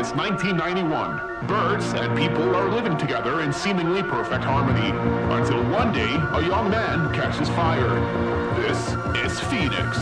since 1991. Birds and people are living together in seemingly perfect harmony, until one day a young man catches fire. This is Phoenix.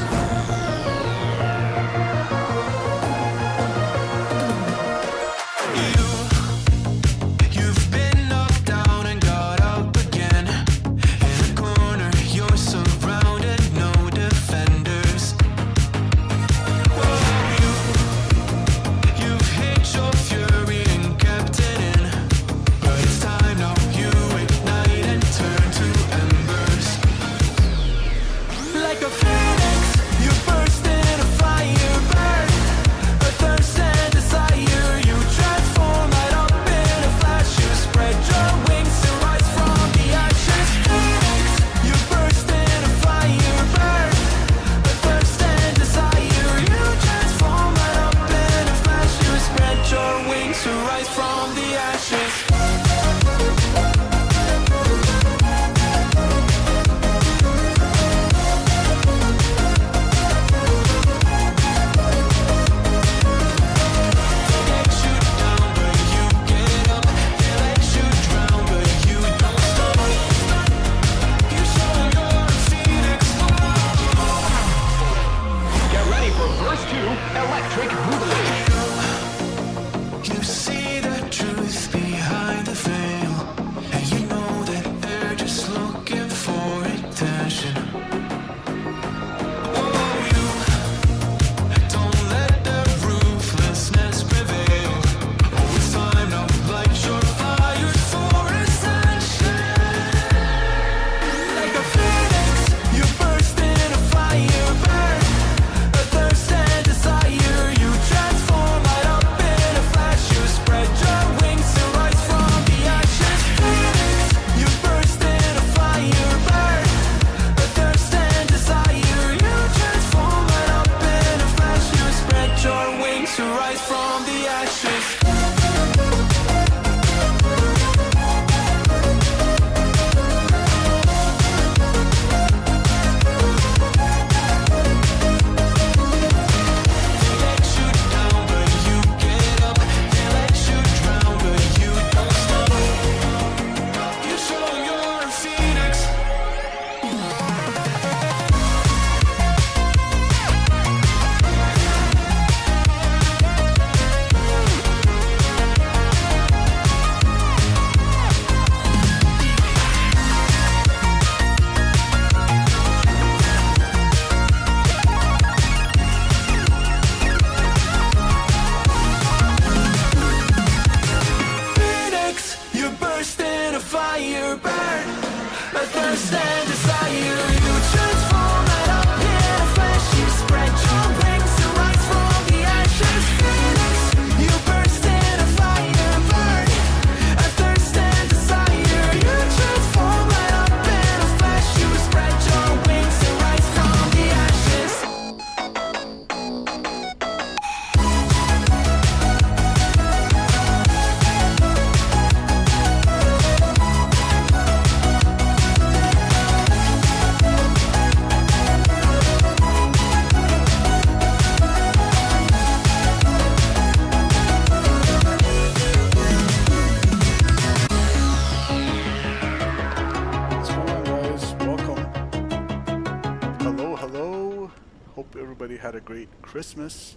Had a great Christmas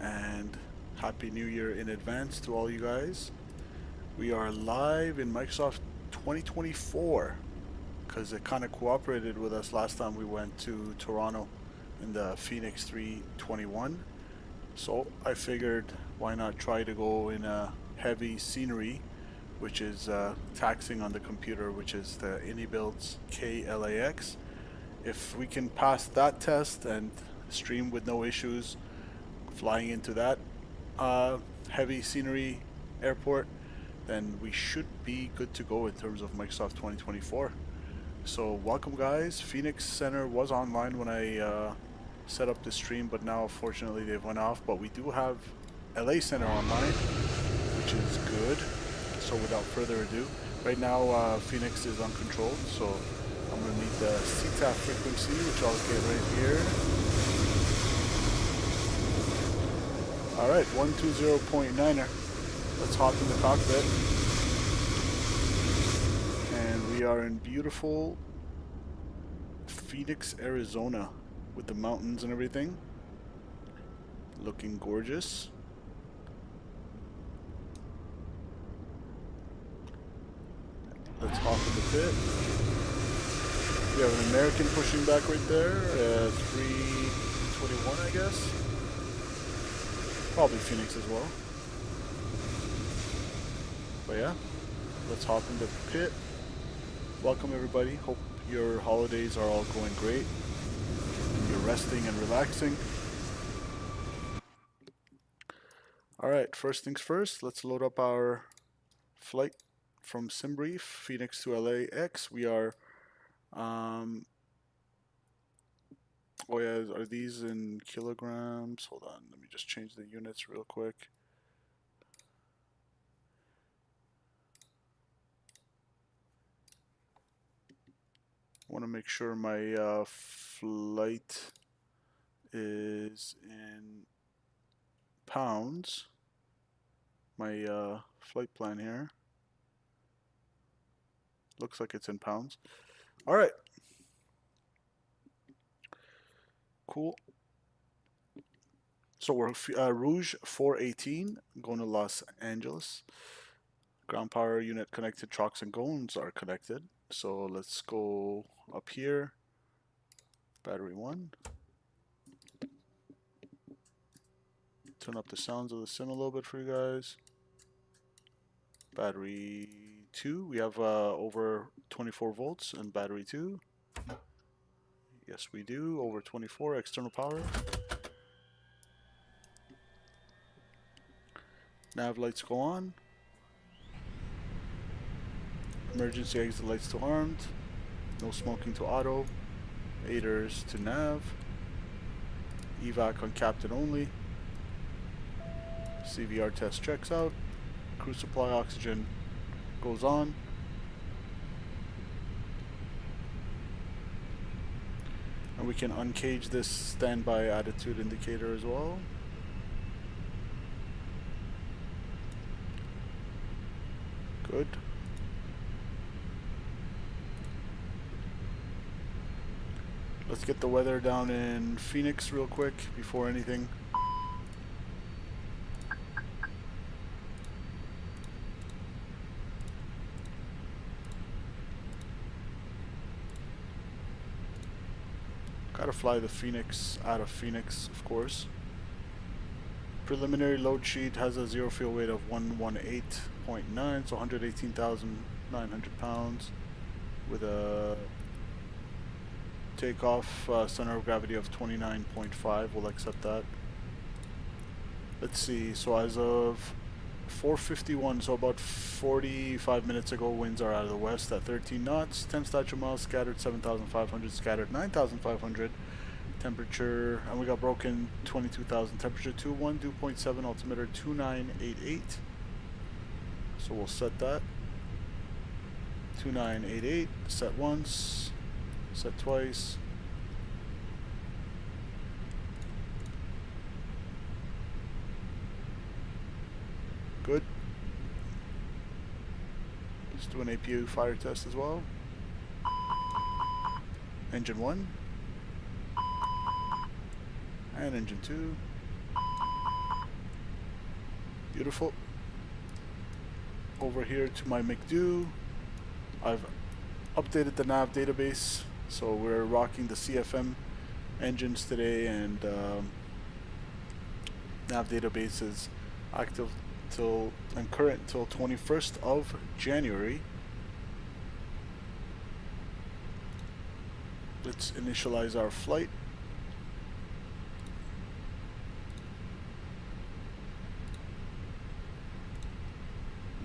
and Happy New Year in advance to all you guys. We are live in Microsoft 2024 because it kind of cooperated with us last time we went to Toronto in the Fenix A321. So I figured why not try to go in a heavy scenery, which is taxing on the computer, which is the IniBuilds KLAX. If we can pass that test and stream with no issues flying into that heavy scenery airport, then we should be good to go in terms of Microsoft 2024. So welcome guys. Phoenix Center was online when I set up the stream, but now unfortunately they've went off. But we do have LA Center online, which is good. So without further ado, right now Phoenix is uncontrolled, so I'm going to need the CTAF frequency, which I'll get right here. Alright, 120.9er. Let's hop in the cockpit. And we are in beautiful Phoenix, Arizona with the mountains and everything. Looking gorgeous. Let's hop in the pit. We have an American pushing back right there, 321 I guess. Probably Phoenix as well. But yeah, let's hop in the pit. Welcome everybody. Hope your holidays are all going great. And you're resting and relaxing. Alright, first things first, let's load up our flight from SimBrief, Phoenix to LAX. We are, oh yeah, are these in kilograms? Hold on, let me just change the units real quick. I want to make sure my flight is in pounds. My flight plan here. Looks like it's in pounds. Alright. Cool. So we're Rouge 418 going to Los Angeles. Ground power unit connected, chocks and gones are connected. So let's go up here. Battery 1. Turn up the sounds of the sim a little bit for you guys. Battery 2. We have over 24 volts in battery 2. Yes, we do. Over 24 external power. Nav lights go on. Emergency exit lights to armed. No smoking to auto. Aiders to nav. Evac on captain only. CVR test checks out. Crew supply oxygen goes on. And we can uncage this standby attitude indicator as well. Good. Let's get the weather down in Phoenix real quick before anything. Gotta fly the Phoenix out of Phoenix, of course. Preliminary load sheet has a zero fuel weight of 118.9, so 118,900 pounds, with a takeoff center of gravity of 29.5. We'll accept that. Let's see, so as of 4:51, so about 45 minutes ago, winds are out of the west at 13 knots, 10 statute miles, scattered 7,500, scattered 9,500. Temperature, and we got broken 22,000. Temperature 21, dew point 7, altimeter 2988. So we'll set that. 2988, set once, set twice. Good. Let's do an APU fire test as well. Engine 1. And engine 2. Beautiful. Over here to my McDo. I've updated the nav database, so we're rocking the CFM engines today, and nav database is active till and current till 21st of January. Let's initialize our flight.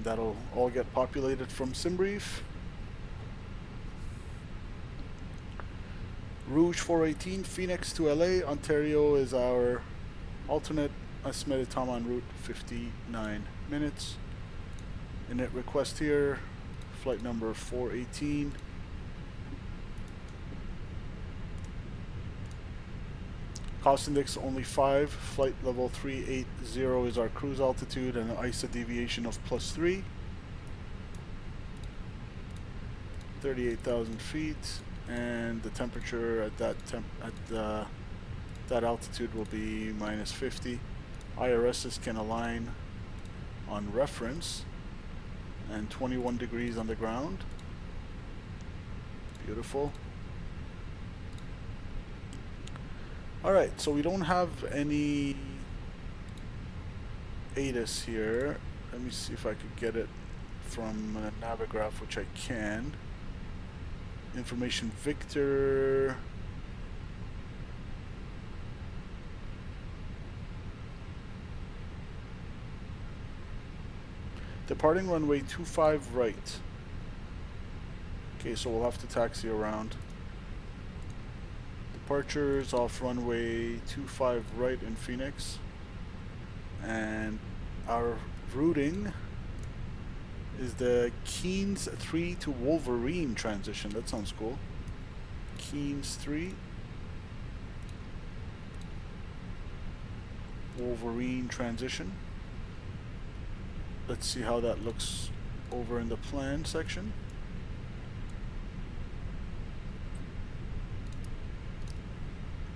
That'll all get populated from SimBrief. Rouge 418, Phoenix to LA. Ontario is our alternate. Estimated time en route 59 minutes. Init request here. Flight number 418. Cost index only 5. Flight level 380 is our cruise altitude, and an ISA deviation of +3. 38,000 feet, and the temperature at that altitude will be -50. IRSs can align on reference, and 21 degrees on the ground. Beautiful. Alright, so we don't have any ATIS here. Let me see if I could get it from Navigraph, which I can. Information Victor. Departing runway 25 right. Okay, so we'll have to taxi around. Departures off runway 25 right in Phoenix. And our routing is the Keynes 3 to Wolverine transition. That sounds cool. Keynes 3. Wolverine transition. Let's see how that looks over in the plan section.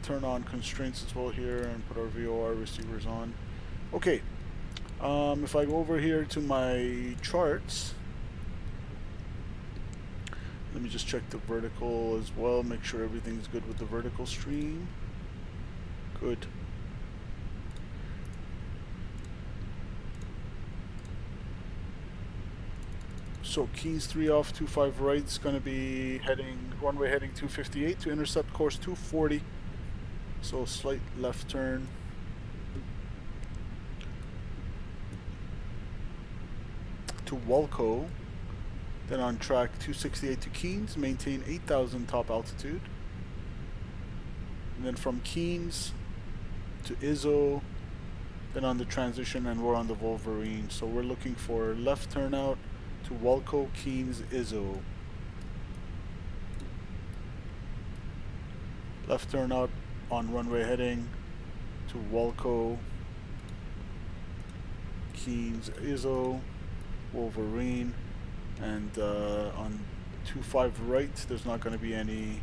Turn on constraints as well here and put our VOR receivers on. Okay, if I go over here to my charts, let me just check the vertical as well, make sure everything's good with the vertical stream. Good. So Keynes 3 off 25 right is going to be runway heading 258 to intercept course 240. So slight left turn. To Walco. Then on track 268 to Keynes, maintain 8,000 top altitude. And then from Keynes to Izzo, then on the transition, and we're on the Wolverine. So we're looking for left turnout to Walco, Keynes, Izzo. Left turnout on runway heading to Walco, Keynes, Izzo, Wolverine, and on 25 right there's not going to be any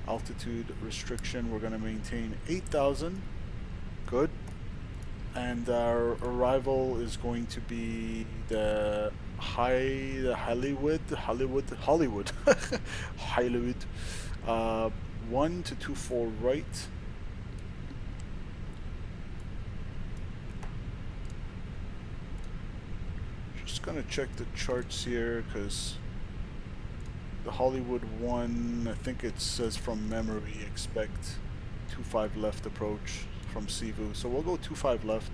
altitude restriction. We're going to maintain 8,000. Good. And our arrival is going to be the Hollywood 1 to 24 right. Just gonna check the charts here because the Hollywood 1, I think it says from memory expect 25 left approach from Cebu, so we'll go 25 left.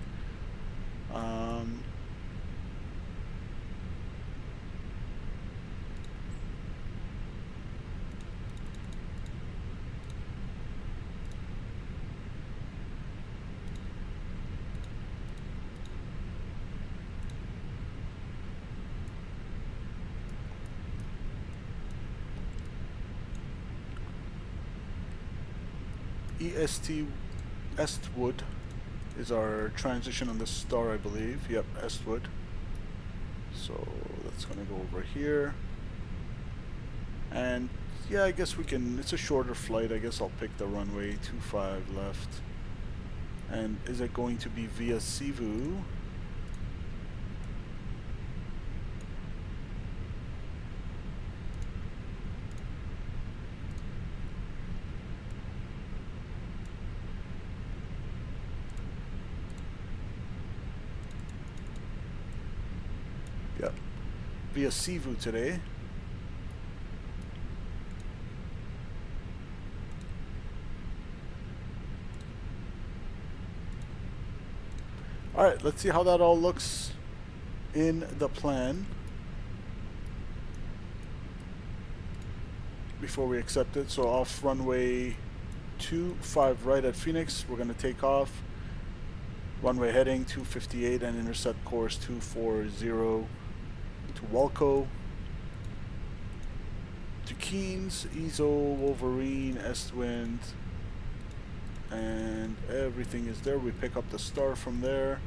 Estwood is our transition on the star, I believe. Yep, Estwood. So that's gonna go over here. And yeah, I guess we can, it's a shorter flight. I guess I'll pick the runway 25 left. And is it going to be via Cebu? Yep, via Cebu today. Alright, let's see how that all looks in the plan before we accept it. So off runway 25 right at Phoenix, we're going to take off. Runway heading 258 and intercept course 240 to Walco, to Keynes, Izzo, Wolverine, Estwind, and everything is there. We pick up the star from there.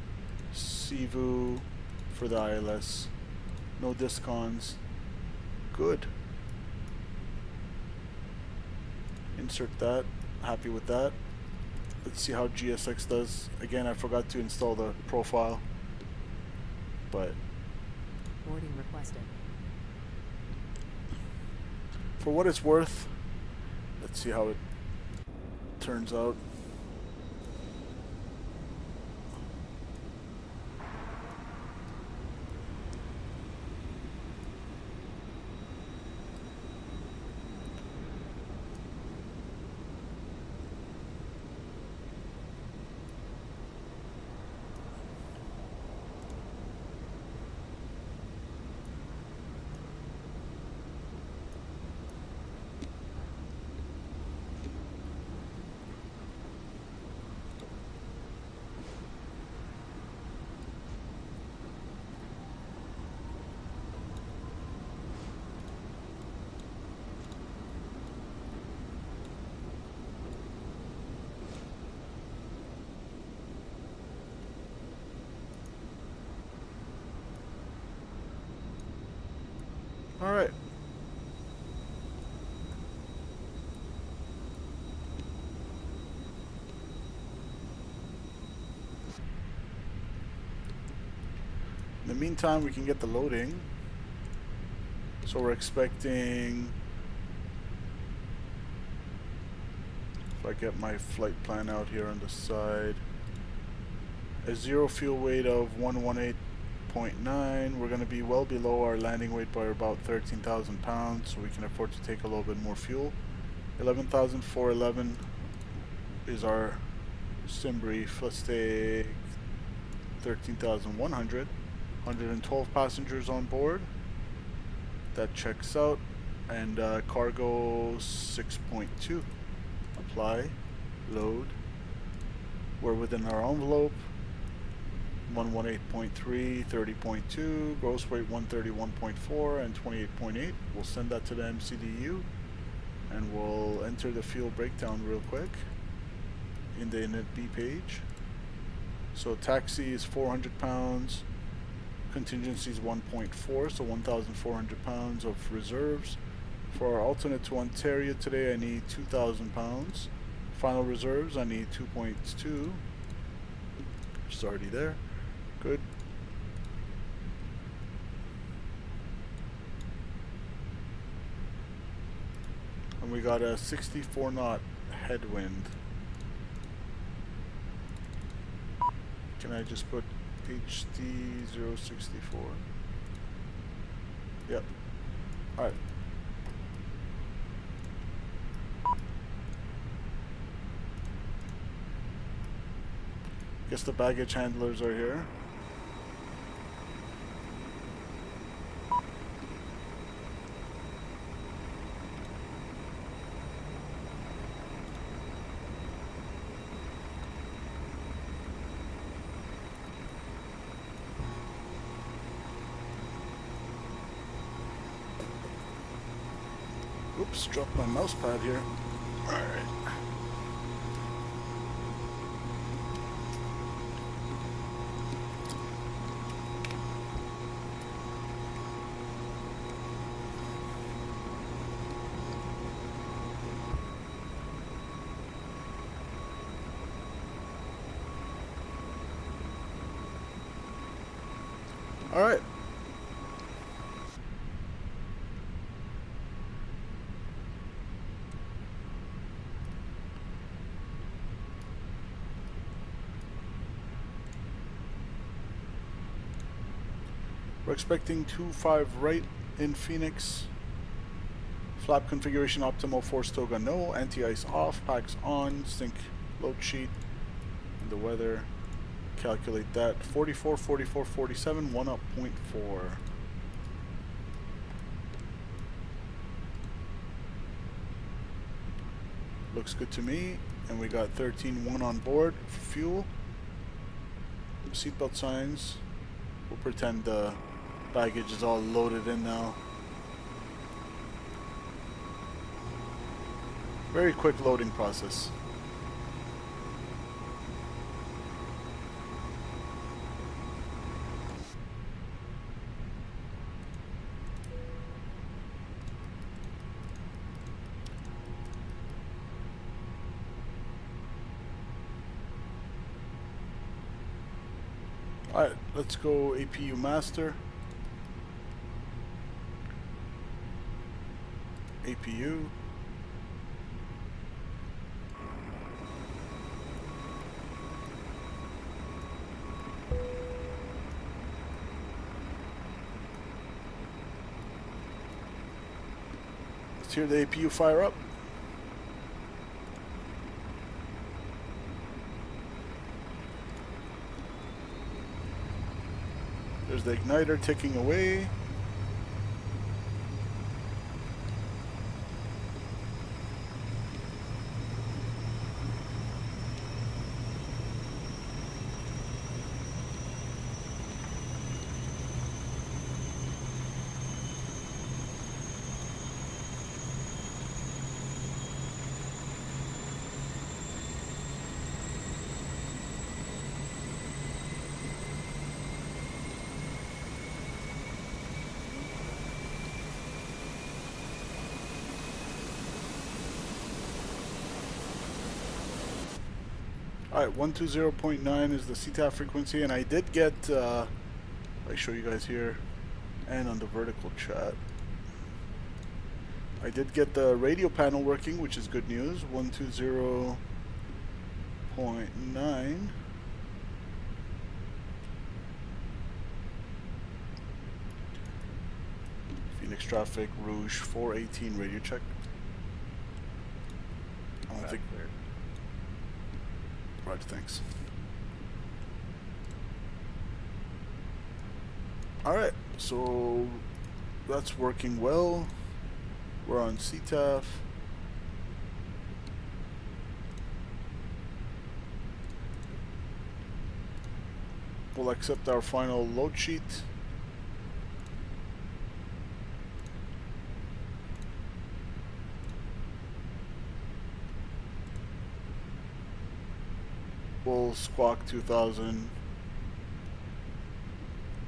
Sivu for the ILS. No discons. Good. Insert that. Happy with that. Let's see how GSX does. Again, I forgot to install the profile, but Boarding requested. for what it's worth, let's see how it turns out. All right. In the meantime, we can get the loading. So we're expecting, if I get my flight plan out here on the side, a zero fuel weight of 118.9. We're going to be well below our landing weight by about 13,000 pounds, so we can afford to take a little bit more fuel. 11,411 is our sim brief. Let's take 13,100. 112 passengers on board. That checks out. And cargo 6.2. Apply. Load. We're within our envelope. 118.3, 30.2, gross weight 131.4 and 28.8. We'll send that to the MCDU and we'll enter the fuel breakdown real quick in the init B page. So taxi is 400 pounds, contingency is 1.4, so 1,400 pounds of reserves. For our alternate to Ontario today, I need 2,000 pounds. Final reserves, I need 2.2, which is already there. Good. And we got a 64 knot headwind. Can I just put HD064? Yep. Alright. Guess the baggage handlers are here. Oops, dropped my mouse pad here. Alright. Alright. We're expecting 2-5 right in Phoenix. Flap configuration optimal, force toga no, anti-ice off, packs on, sync load sheet, and the weather. Calculate that. 44, 44, 47, 1 up 0.4. Looks good to me. And we got 13.1 on board for fuel. Seatbelt signs. We'll pretend the baggage is all loaded in now. Very quick loading process. Alright, let's go APU master. APU. Let's hear the APU fire up. There's the igniter ticking away. Alright, 120.9 is the CTAF frequency, and I did get, I show you guys here, and on the vertical chat, I did get the radio panel working, which is good news. 120.9. Phoenix traffic, Rouge 418 radio check. I don't think. Right, thanks. Alright, so that's working well. We're on CTAF. We'll accept our final load sheet. We'll squawk 2000.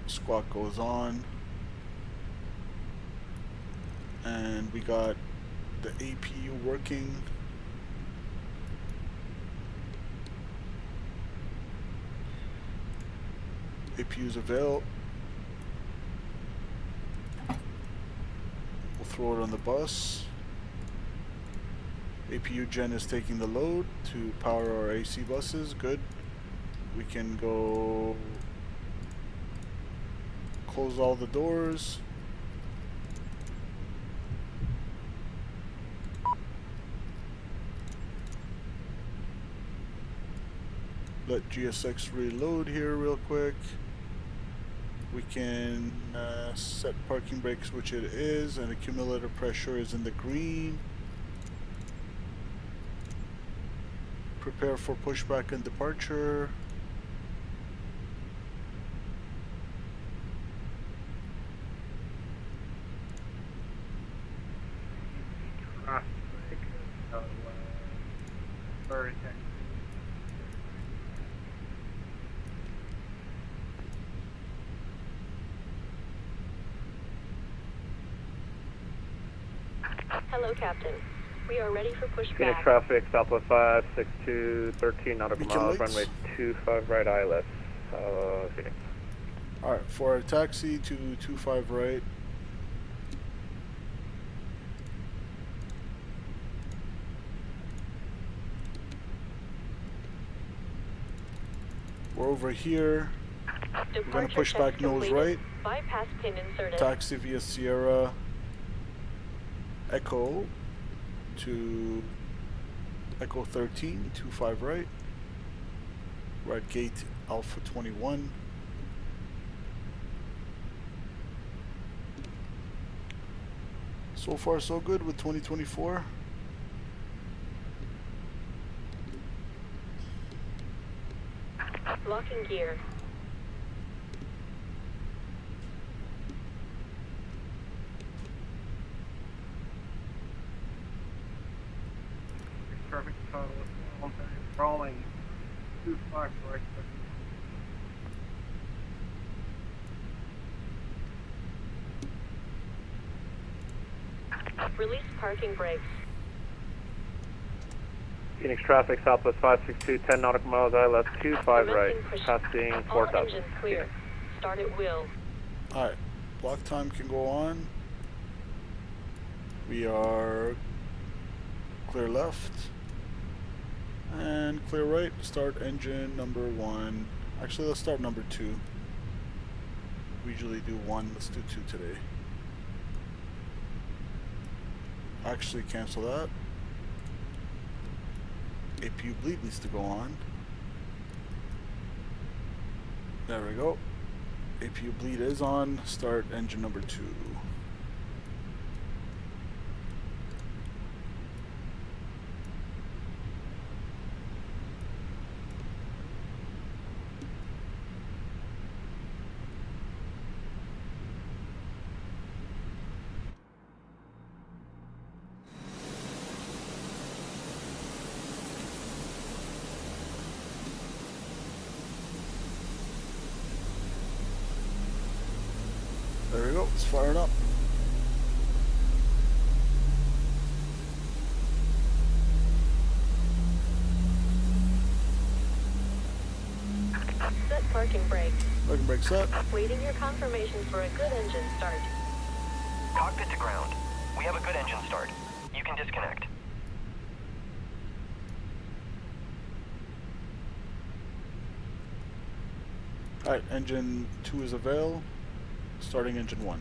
Squawk goes on. And we got the APU working. APU's avail. We'll throw it on the bus. APU gen is taking the load to power our AC buses. Good. We can go close all the doors. Let GSX reload here real quick. We can set parking brakes, which it is, and accumulator pressure is in the green. Prepare for pushback and departure. Hello, Captain. We are ready for pushback. Phoenix traffic, Southwest 562, 13 nautical miles, runway 25 right, ILS, Phoenix. Alright, for our taxi to 25 right. We're over here. We're going to push back nose right. Bypass pin inserted. Taxi via Sierra Echo to Echo 13, 25 right. We're at gate Alpha 21. So far so good with 2024. Locking gear. Traffic total is rolling 25 right. Release parking brakes. Phoenix traffic, Southwest 562, 10 nautical miles, ILS 25 right, passing All 4,000. engines clear. Start at will. Alright, block time can go on. We are clear left and clear right. Start engine number 1. Actually, let's start number 2. We usually do 1, let's do 2 today. Actually, cancel that. APU bleed needs to go on. There we go. APU bleed is on. Start engine number 2. There we go, it's firing up. Set parking brake. Parking brake set. Waiting your confirmation for a good engine start. Cockpit to ground. We have a good engine start. You can disconnect. Alright, engine 2 is avail. Starting engine 1.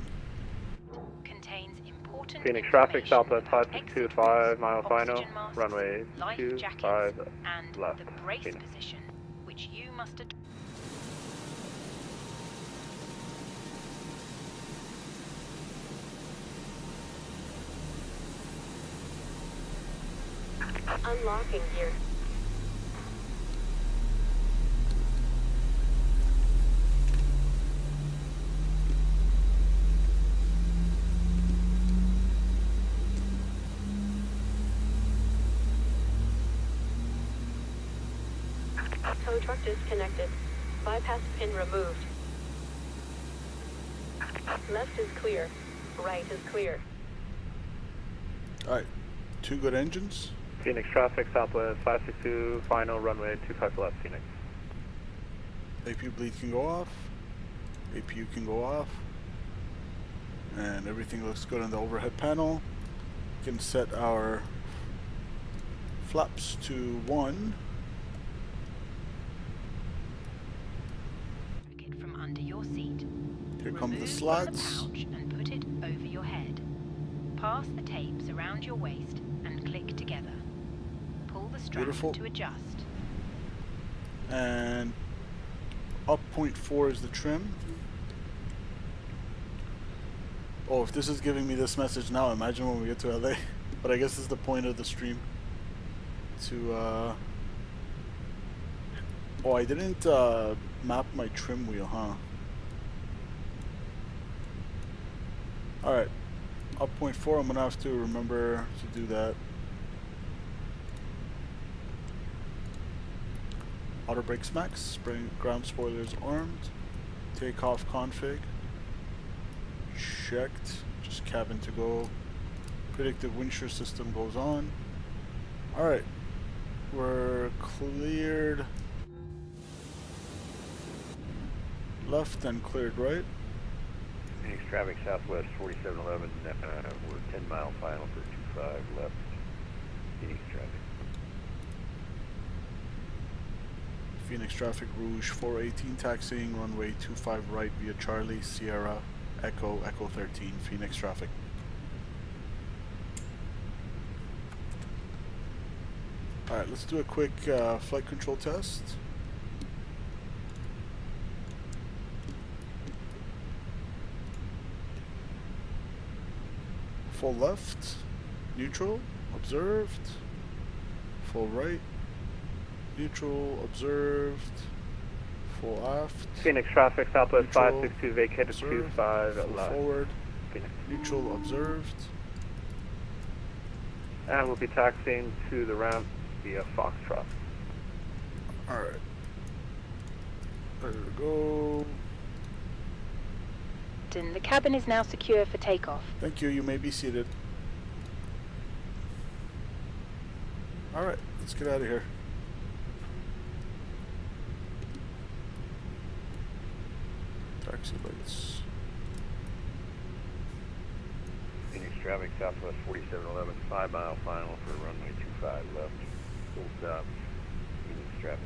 Contains important Phoenix traffic, information Southwest about 562, exit 5 routes, mile final, oxygen masks, runway life 25 jackets, and left. the brace Phoenix. position, which you must adopt. Unlocking gear. Tow truck disconnected. Bypass pin removed. Left is clear. Right is clear. Alright, 2 good engines. Phoenix traffic, Southwest 562, final runway 25 left, Phoenix. APU bleed can go off. APU can go off. And everything looks good on the overhead panel. We can set our flaps to 1. It from under your seat. Here come the Remove slats. from the pouch and put it over your head. Pass the tapes around your waist and click together. Pull the strap Beautiful. to adjust. And up 0.4 is the trim. Oh, if this is giving me this message now, imagine when we get to LA. But I guess this is the point of the stream. To oh, I didn't map my trim wheel, huh? Alright, up 0.4, I'm gonna have to remember to do that. Auto brakes max, spring ground spoilers armed, takeoff config, checked, just cabin to go, predictive wind shear system goes on. Alright, we're cleared left and cleared right. Phoenix traffic, Southwest 4711, we're 10 mile final for 25 left, Phoenix traffic. Phoenix traffic, Rouge 418 taxiing, runway 25 right via Charlie, Sierra, Echo, Echo 13, Phoenix traffic. Alright, let's do a quick flight control test. Full left, neutral, observed, full right, neutral, observed, full aft, Phoenix traffic, Southwest Neutral, 562, vacated observed, 25 full left. forward, Phoenix. neutral, observed. And we'll be taxiing to the ramp via Foxtrot. Alright. There we go. The cabin is now secure for takeoff. Thank you, you may be seated. Alright, let's get out of here. Taxi lights. Phoenix traffic southwest 4711, 5 mile final for runway 25 left. Full stop. Phoenix traffic.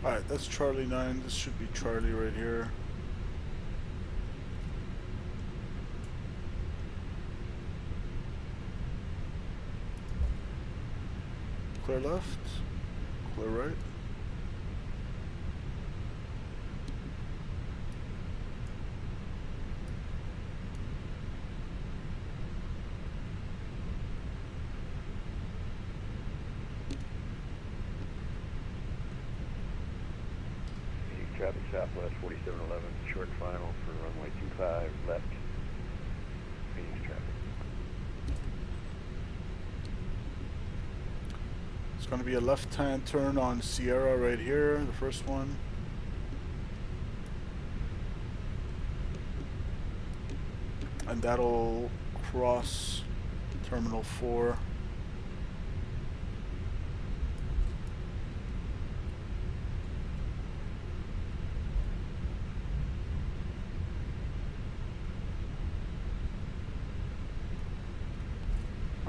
Alright, that's Charlie 9. This should be Charlie right here. Clear left, clear right. Traffic southwest 4711, short final for runway 25 left. Phoenix traffic. It's going to be a left-hand turn on Sierra right here, the first one. And that'll cross Terminal 4.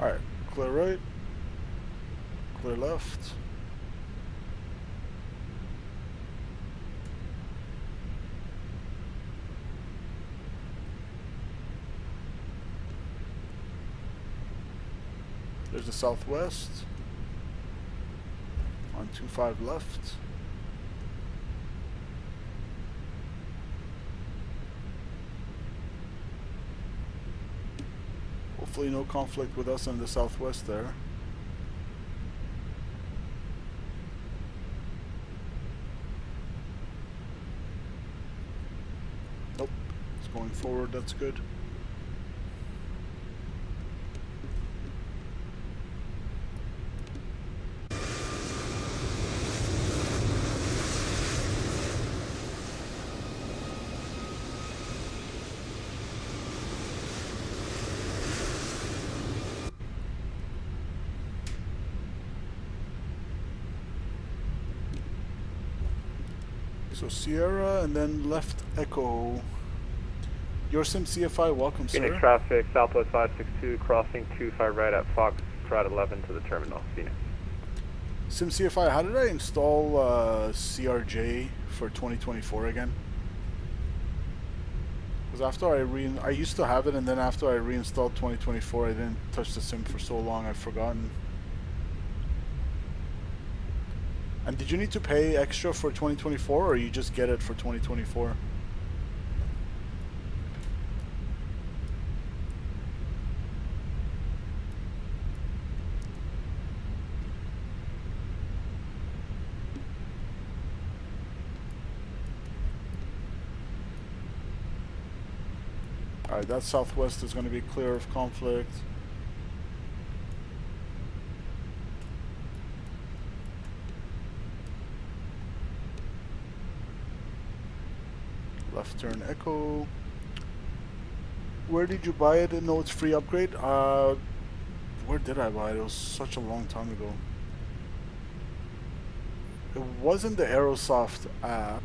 Alright, clear right, clear left. There's the southwest on 25 left. Hopefully no conflict with us in the southwest there. Nope, it's going forward, that's good. So Sierra and then left Echo. Your Sim CFI, welcome, Phoenix sir. traffic, southwest 562, crossing 25 right at Foxtrot 11 to the terminal, Phoenix. Sim CFI, how did I install CRJ for 2024 again? Because after I used to have it, and then after I reinstalled 2024, I didn't touch the sim for so long I've forgotten. And did you need to pay extra for 2024, or you just get it for 2024? Alright, that southwest is going to be clear of conflict. Left turn Echo. Where did you buy it? No, it's free upgrade. Where did I buy it? It was such a long time ago. It wasn't the Aerosoft app.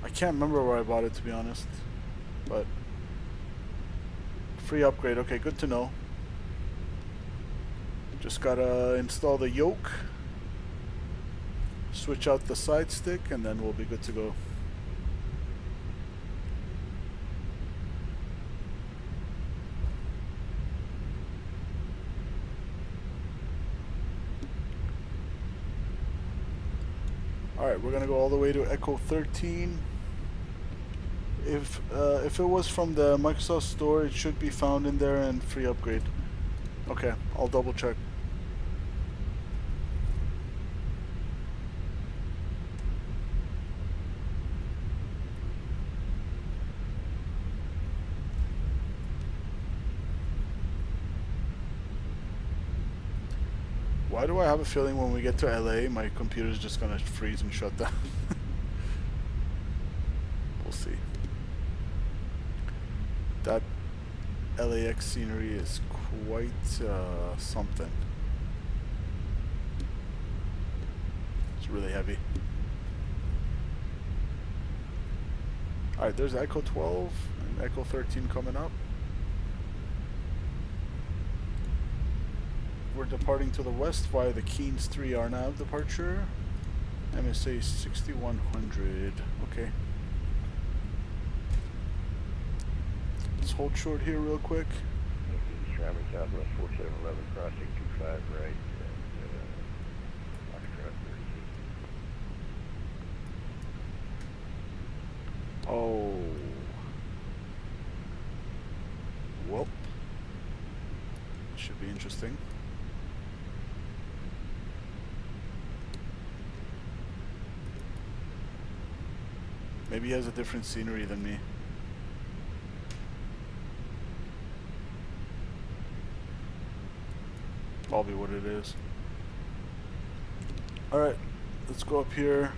I can't remember where I bought it, to be honest. But free upgrade. Okay, good to know. Just gotta install the yoke, switch out the side stick, and then we'll be good to go. Alright, we're gonna go all the way to Echo 13. If it was from the Microsoft Store, it should be found in there and free upgrade. Okay, I'll double check. Why do I have a feeling when we get to LA, my computer's just gonna freeze and shut down? We'll see. That LAX scenery is quite something. It's really heavy. Alright, there's Echo 12 and Echo 13 coming up. We're departing to the west via the Keynes 3 RNAV departure. MSA2019-100. Okay. Let's hold short here real quick. Traffic Southwest 4711, crossing 25 right. Oh. Whoop. Should be interesting. Maybe he has a different scenery than me. Probably what it is. Alright, let's go up here.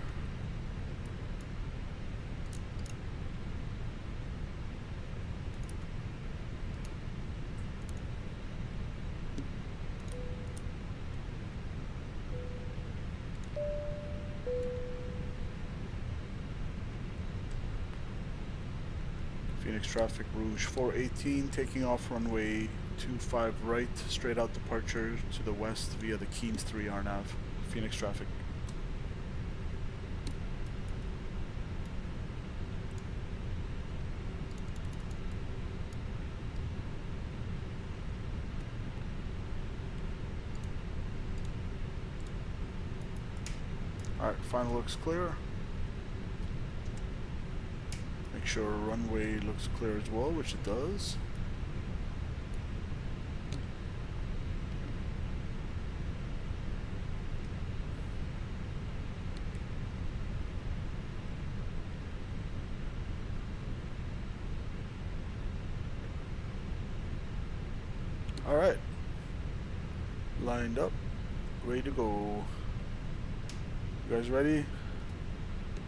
Phoenix traffic, Rouge 418, taking off runway 25 right, straight out departure to the west via the Keynes 3 RNAV. Phoenix traffic. Alright, final looks clear. Make sure runway looks clear as well, which it does. Alright. Lined up. Ready to go. You guys ready?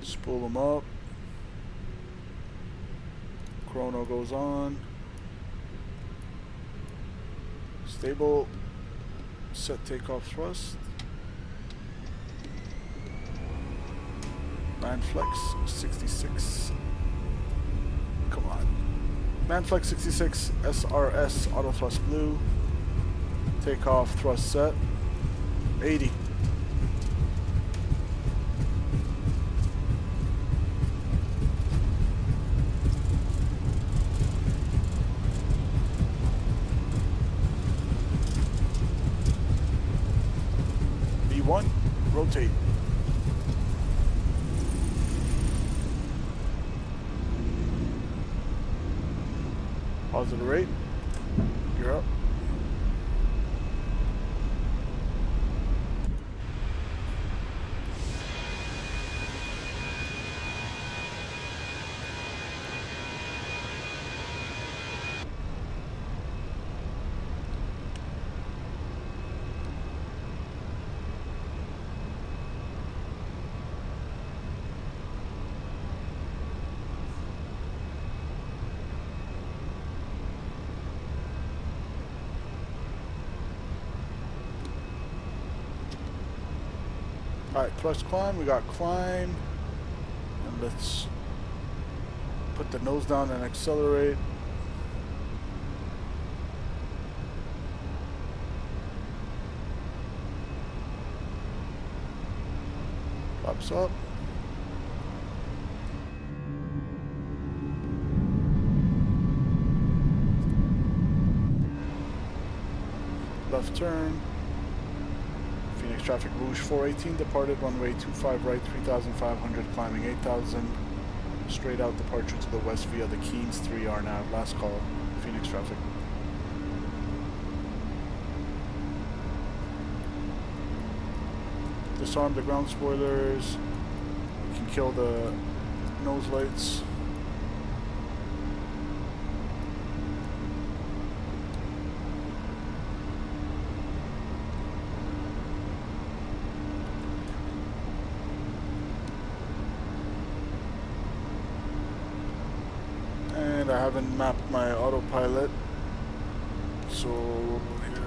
Spool them up. Chrono goes on. Stable. Set takeoff thrust. Manflex 66. Come on. Manflex 66 SRS auto thrust blue. Takeoff thrust set. 80. V1, rotate. Positive rate. You're up. Alright, thrust climb, we got climb. And let's put the nose down and accelerate. Flaps up. Left turn. Phoenix traffic, Rouge 418, departed runway 25 right, 3,500, climbing 8,000. straight out departure to the west via the Keynes 3R nav. Last call, Phoenix traffic. Disarm the ground spoilers. We can kill the nose lights. And I haven't mapped my autopilot, so here.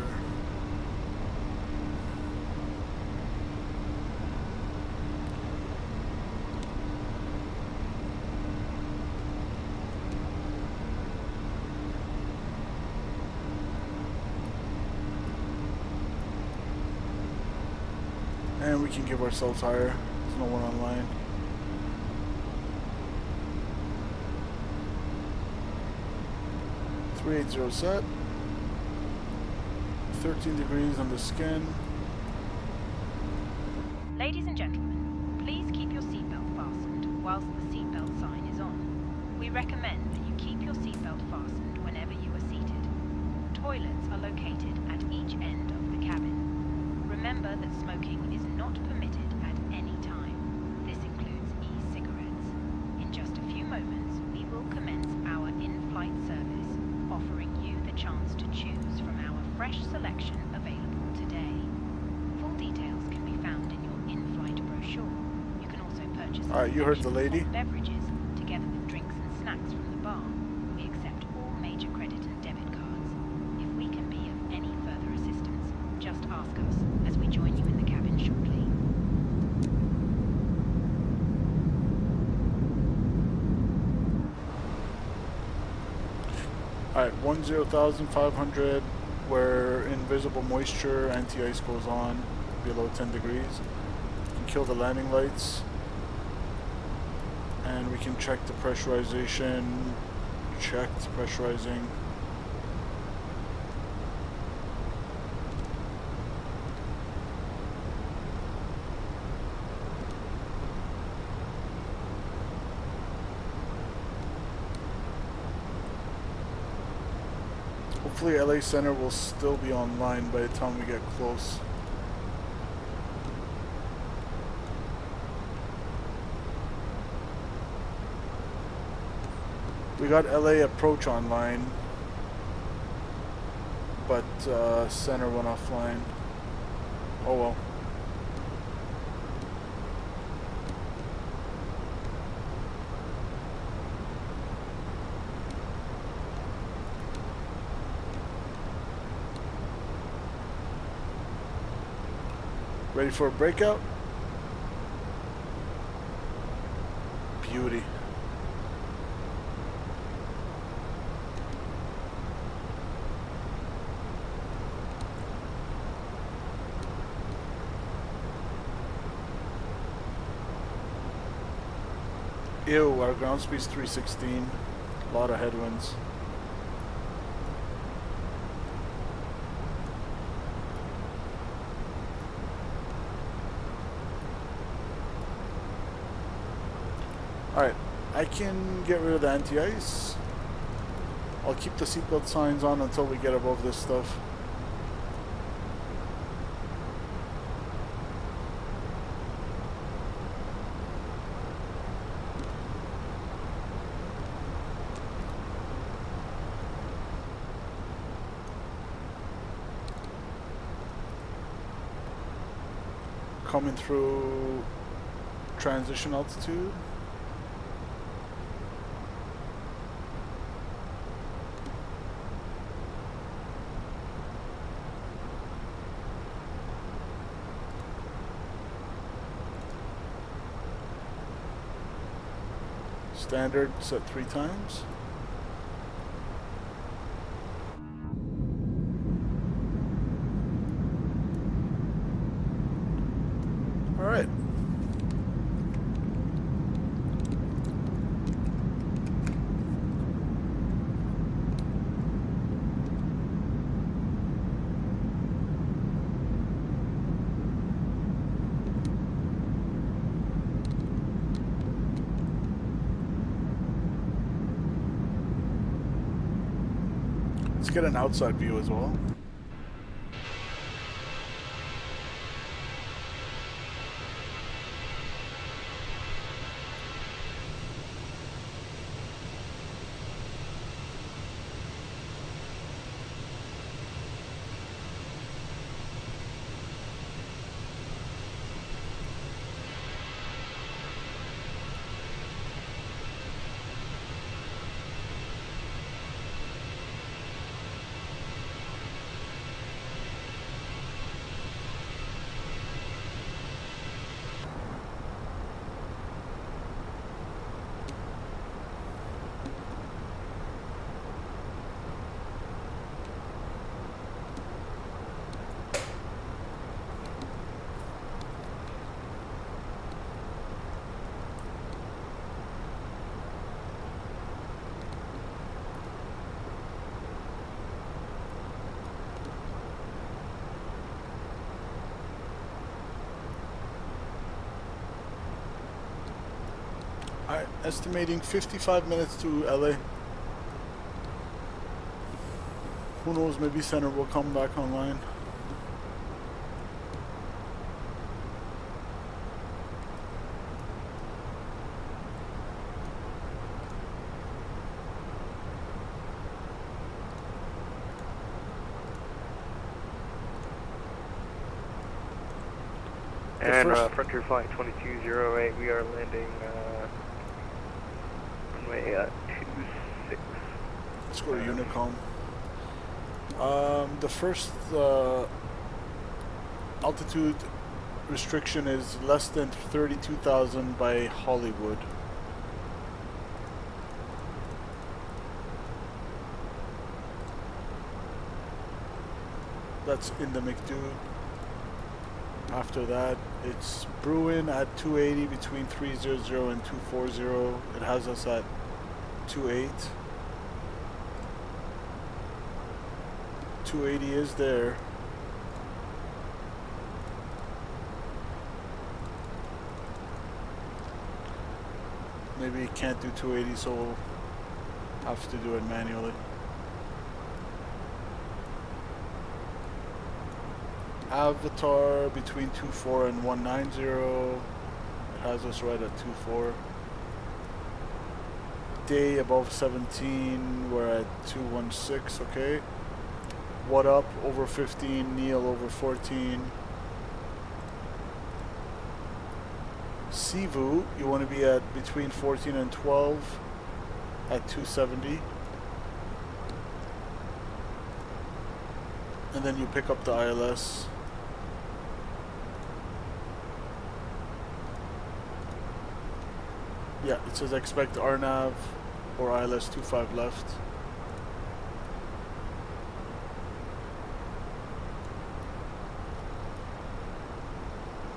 And we can give ourselves higher. There's no one online. 380 set. 13 degrees on the skin. Ladies and gentlemen, please keep your seatbelt fastened whilst the seatbelt sign is on. We recommend that you keep your seatbelt fastened whenever you are seated. Toilets are located at each end of the cabin. Remember that smoking is not permitted at any time. This includes e-cigarettes. In just a few moments, we will commence our in-flight service, offering you the chance to choose from our fresh selection available today. Full details can be found in your in-flight brochure. You can also purchase You heard the lady. beverages together with drinks and snacks from the bar. We accept all major credit and debit cards. If we can be of any further assistance, just ask us as we join you in the cabin shortly. Alright, 10,500 where invisible moisture anti-ice goes on below 10 degrees. We can kill the landing lights. And we can check the pressurization. Checked pressurizing. Hopefully LA Center will still be online by the time we get close. We got LA Approach online, but Center went offline. Oh well. Ready for a breakout? Beauty. Ew, our ground speed's 316. A lot of headwinds. Alright, I can get rid of the anti-ice. I'll keep the seatbelt signs on until we get above this stuff. Coming through transition altitude. Standard set 3 times. All right. get an outside view as well. Alright, estimating 55 minutes to LA. Who knows, maybe Center will come back online. And Frontier Flight 2208, we are landing runway 26. Let's go to Unicom. The first altitude restriction is less than 32,000 by Hollywood. That's in the McDood. After that, it's Bruin at 280 between 300 and 240. It has us at 28. 280 is there. Maybe it can't do 280, so we'll have to do it manually. Avatar between 24 and 190. It has us right at 24. Day above 17, we're at 216, okay. What up over 15, Neil over 14. Sivu, you want to be at between 14 and 12 at 270. And then you pick up the ILS. Yeah, it says expect RNAV or ILS 25 left.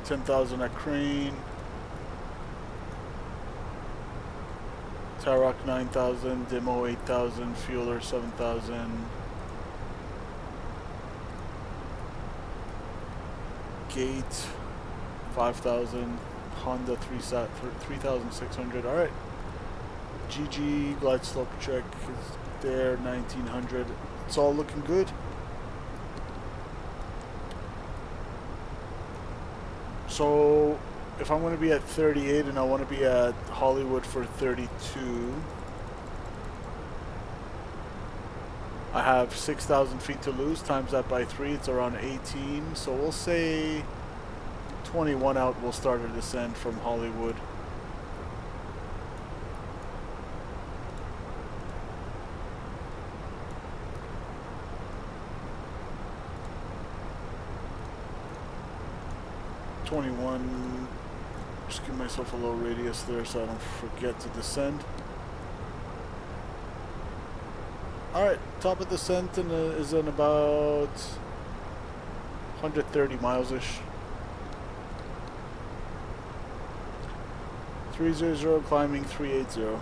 $10,000 at Crane. Tarock 9,000, Demo 8,000, Fueler 7,000. Gate 5,000. Honda 3,600. All right. GG glide slope check is there 1,900. It's all looking good. So if I'm going to be at 38 and I want to be at Hollywood for 32, I have 6,000 feet to lose. Times that by 3, it's around 18. So we'll say 21 out, we'll start a descent from Hollywood. Just give myself a low radius there so I don't forget to descend. Alright, top of descent is in about 130 miles-ish. 300 climbing 380.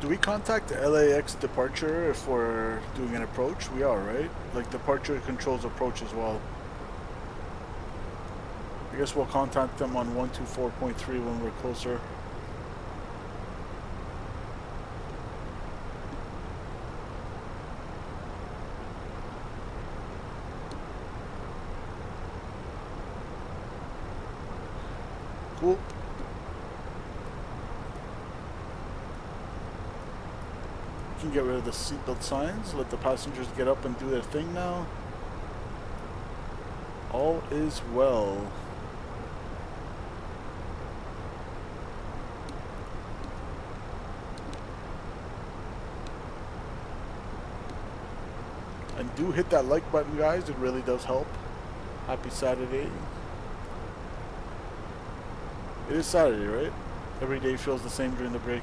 Do we contact the LAX departure if we're doing an approach? We are, right? Like departure controls approach as well. I guess we'll contact them on 124.3 when we're closer. Cool. We can get rid of the seatbelt signs, let the passengers get up and do their thing now. All is well. And do hit that like button, guys. It really does help. Happy Saturday. It is Saturday, right? Every day feels the same during the break.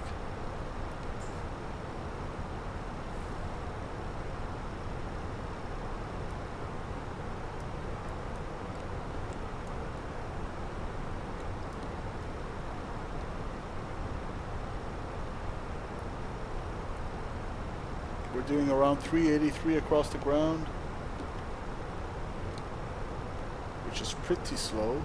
We're doing around 383 across the ground, which is pretty slow.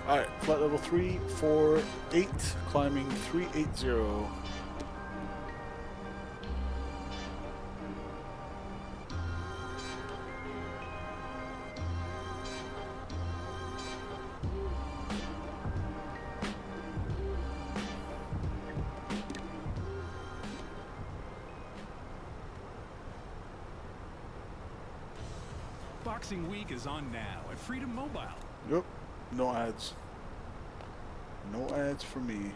Alright, flight level 348, climbing 380. Boxing Week is on now at Freedom Mobile. Yep, no ads. No ads for me.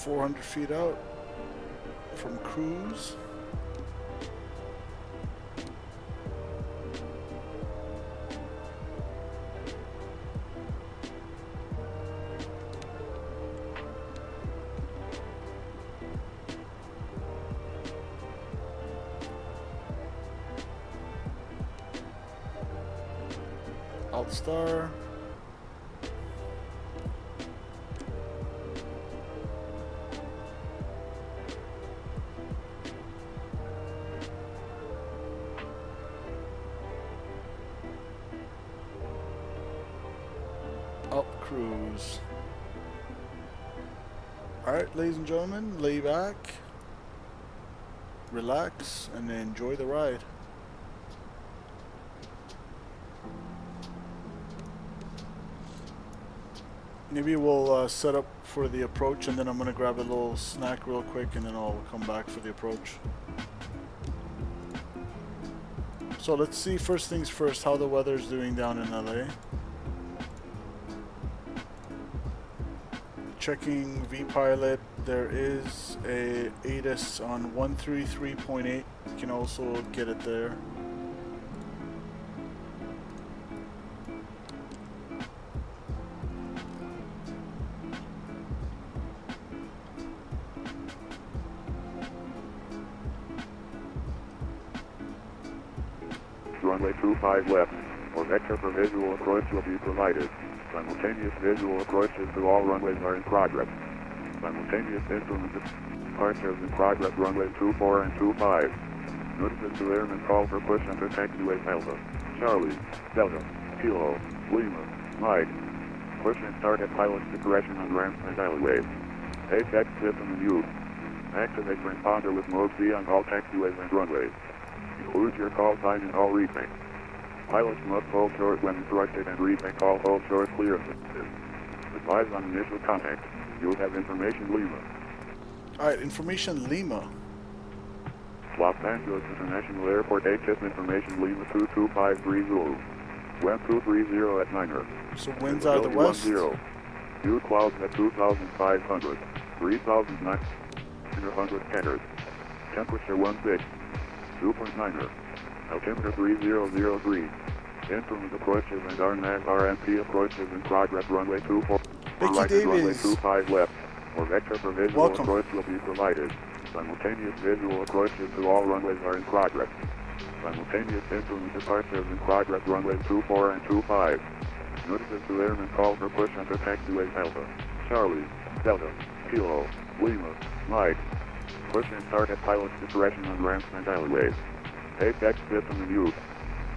400 feet out from cruise. Star. Up cruise. Alright, ladies and gentlemen, lay back, relax, and enjoy the ride. Maybe we'll set up for the approach, and then I'm going to grab a little snack real quick, and then I'll come back for the approach. So let's see, first things first, how the weather's doing down in LA. Checking VPilot, there is a ATIS on 133.8. You can also get it there. Runway 25 left, or vector for visual approach will be provided. Simultaneous visual approaches to all runways are in progress. Simultaneous instrument departures in progress runways 24 and 25. Notices to airmen call for push under taxiway Alpha, Charlie, Delta, Kilo, Lima, Mike. Push and start at pilot's discretion on ramps and alleyways. APHX system in use. Activate transponder with mode C on all taxiways and runways. Include your call sign in all retakes. Pilots must hold short when instructed and retake all hold short clearances. Advise on initial contact. You'll have information Lima. Alright, information Lima. Los Angeles International Airport ATIS information Lima 22530. Wind 230 at 9er. So winds out of the west. View clouds at 2,500. 3,900 caters. Temperature 16. 2.9er. Altimeter 3003. Instrument approaches and RMP approaches in progress runway 24. Right runway 25 left. Or vector for visual approach will be provided. Simultaneous visual approaches to all runways are in progress. Simultaneous instrument departures in progress runways 24 and 25. Notices to airmen call for push under taxiway Alpha, Charlie, Delta, Kilo, Lima, Mike. Push and start at pilot's discretion on ramps and alleyways. APHX system in use.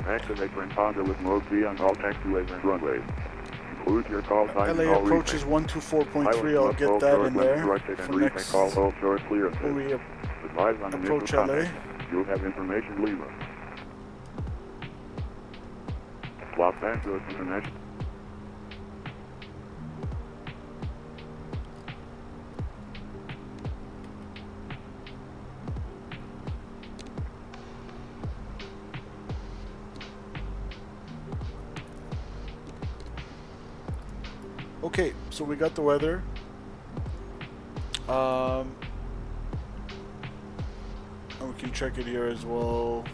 Activate transponder with mode C on all taxiways and runways. Include your call sign in LA all approach is 124.3. I'll get that in there for next call hold short clearances. when we Advise on approach initial LA. contact. You'll have information Lima. Los Angeles International. Okay, so we got the weather. And we can check it here as well.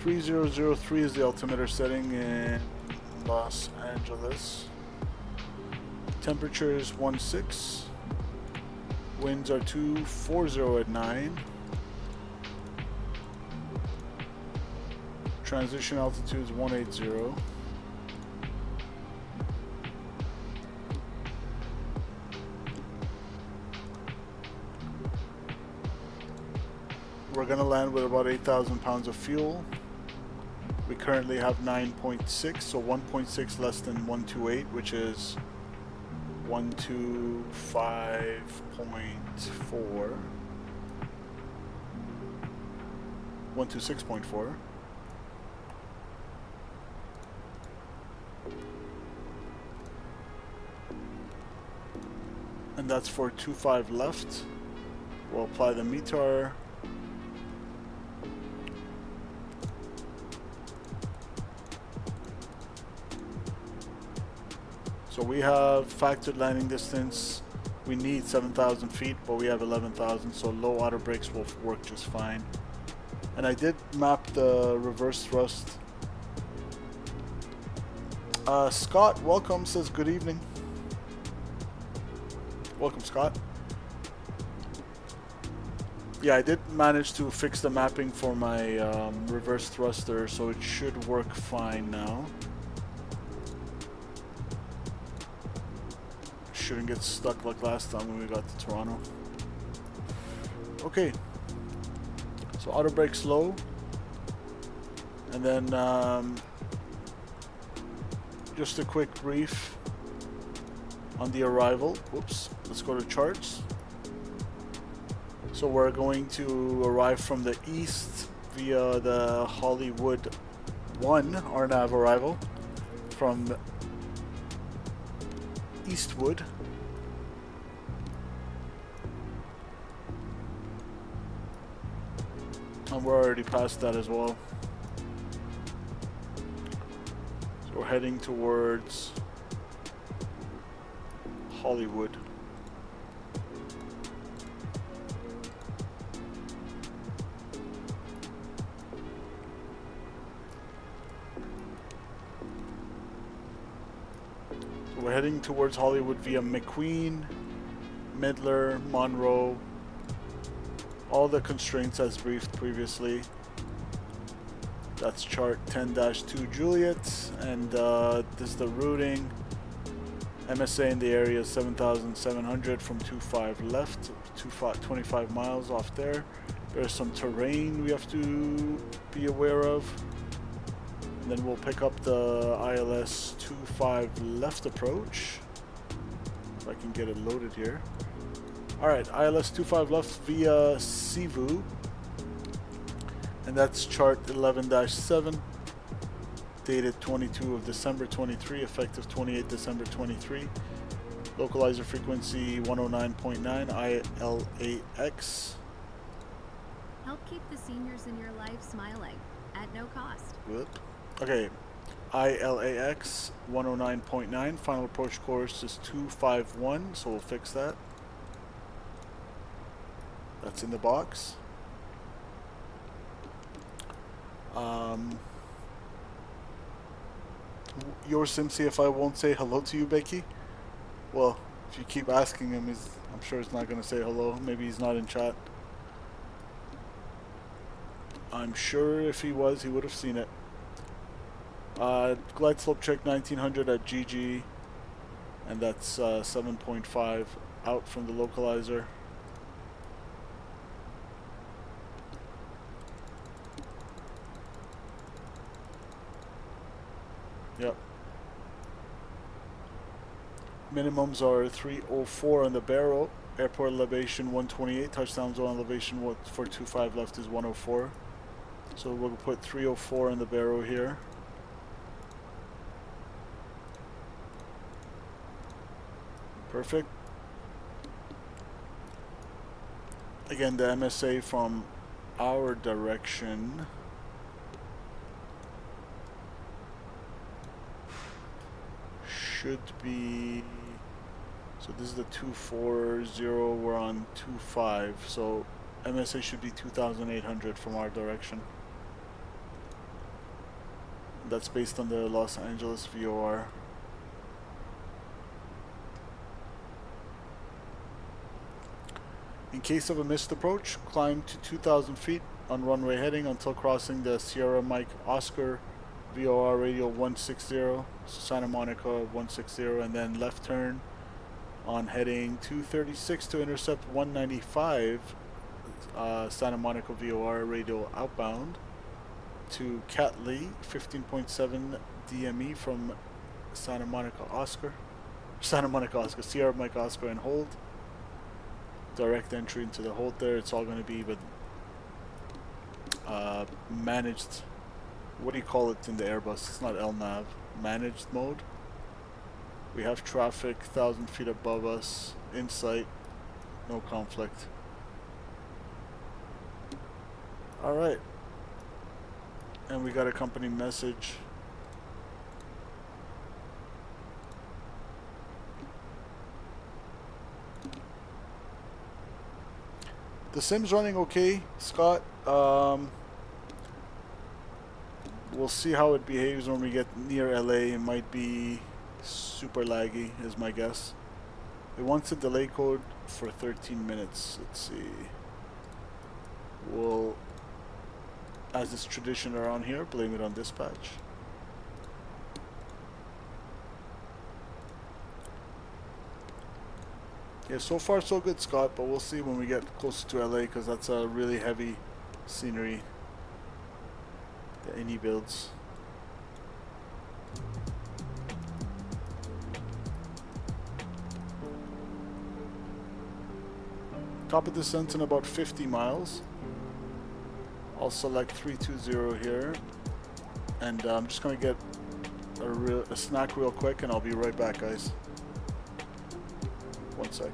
.3003 is the altimeter setting in Los Angeles. Temperature is 16. Winds are 240 at 9. Transition altitude is 180. We're gonna land with about 8,000 pounds of fuel. We currently have 9.6, so 1.6 less than 128, which is 125.4. 126.4. And that's for 25 left. We'll apply the METAR. So we have factored landing distance. We need 7,000 feet, but we have 11,000, so low auto brakes will work just fine. And I did map the reverse thrust. Scott, welcome, says good evening. Welcome, Scott. Yeah, I did manage to fix the mapping for my reverse thruster, so it should work fine now. Shouldn't get stuck like last time when we got to Toronto. Okay. So auto brakes low. And then just a quick brief on the arrival. Whoops. Let's go to charts. So we're going to arrive from the east via the Hollywood 1 RNAV arrival from Eastwood. And we're already past that as well. So we're heading towards Hollywood. We're heading towards Hollywood via McQueen, Midler, Monroe, all the constraints as briefed previously. That's chart 10-2 Juliet, and this is the routing. MSA in the area is 7,700 from 25 left, 25 miles off there. There's some terrain we have to be aware of. And then we'll pick up the ILS 25 left approach. If I can get it loaded here. Alright, ILS 25 left via Sivu. And that's chart 11-7. Dated 22 of December 23, effective 28 December 23. Localizer frequency 109.9 ILAX. Help keep the seniors in your life smiling at no cost. Whoop. Okay, ILAX 109.9, final approach course is 251, so we'll fix that. That's in the box. Your sim CFI won't say hello to you, Becky? Well, if you keep asking him, I'm sure he's not going to say hello. Maybe he's not in chat. I'm sure if he was, he would have seen it. Glide slope check 1900 at GG, and that's 7.5 out from the localizer. Yep. Minimums are 304 on the barrel. Airport elevation 128. Touchdown zone elevation 425 left is 104. So we'll put 304 in the barrel here. Perfect. Again, the MSA from our direction should be, so this is the 240, we're on 25, so MSA should be 2,800 from our direction. That's based on the Los Angeles VOR. In case of a missed approach, climb to 2,000 feet on runway heading until crossing the Sierra Mike Oscar VOR radial 160, Santa Monica 160, and then left turn on heading 236 to intercept 195 Santa Monica VOR radial outbound to Catley 15.7 DME from Santa Monica Oscar, Sierra Mike Oscar, and hold. Direct entry into the hold there. It's all going to be but managed, what do you call it in the Airbus? It's not LNAV. Managed mode. We have traffic 1,000 feet above us, in sight, no conflict. Alright. And we got a company message. The sim's running okay, Scott. We'll see how it behaves when we get near LA. It might be super laggy, is my guess. It wants a delay code for 13 minutes. Let's see. We'll, as is tradition around here, blame it on dispatch. Yeah, so far so good, Scott, but we'll see when we get closer to LA, because that's a really heavy scenery. The IniBuilds. Top of descent in about 50 miles. I'll select 320 here, and I'm just gonna get a snack real quick, and I'll be right back, guys. One sec.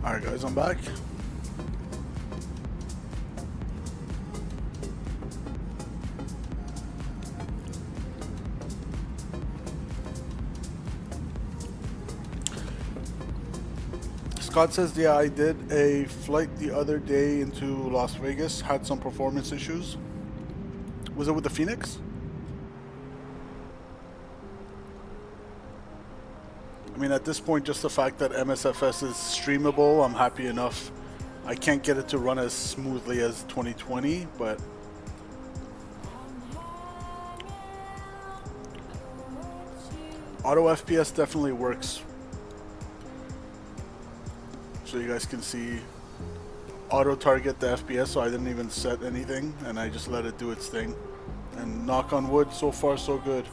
Alright guys, I'm back. Scott says, yeah, I did a flight the other day into Las Vegas, had some performance issues. Was it with the Fenix? I mean, at this point, just the fact that MSFS is streamable, I'm happy enough. I can't get it to run as smoothly as 2020, but auto FPS definitely works so you guys can see auto target the FPS, so I didn't even set anything and I just let it do its thing. And knock on wood, so far so good.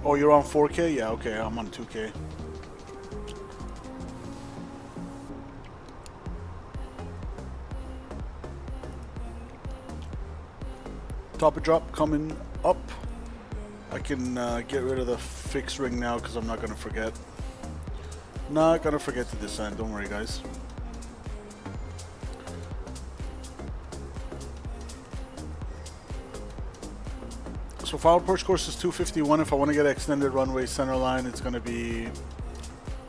Oh, you're on 4K? Yeah, okay, I'm on 2K. Top of drop coming up. I can get rid of the fixed ring now because I'm not going to forget. Not going to forget to descend, don't worry guys. So final approach course is 251. If I want to get extended runway center line, it's going to be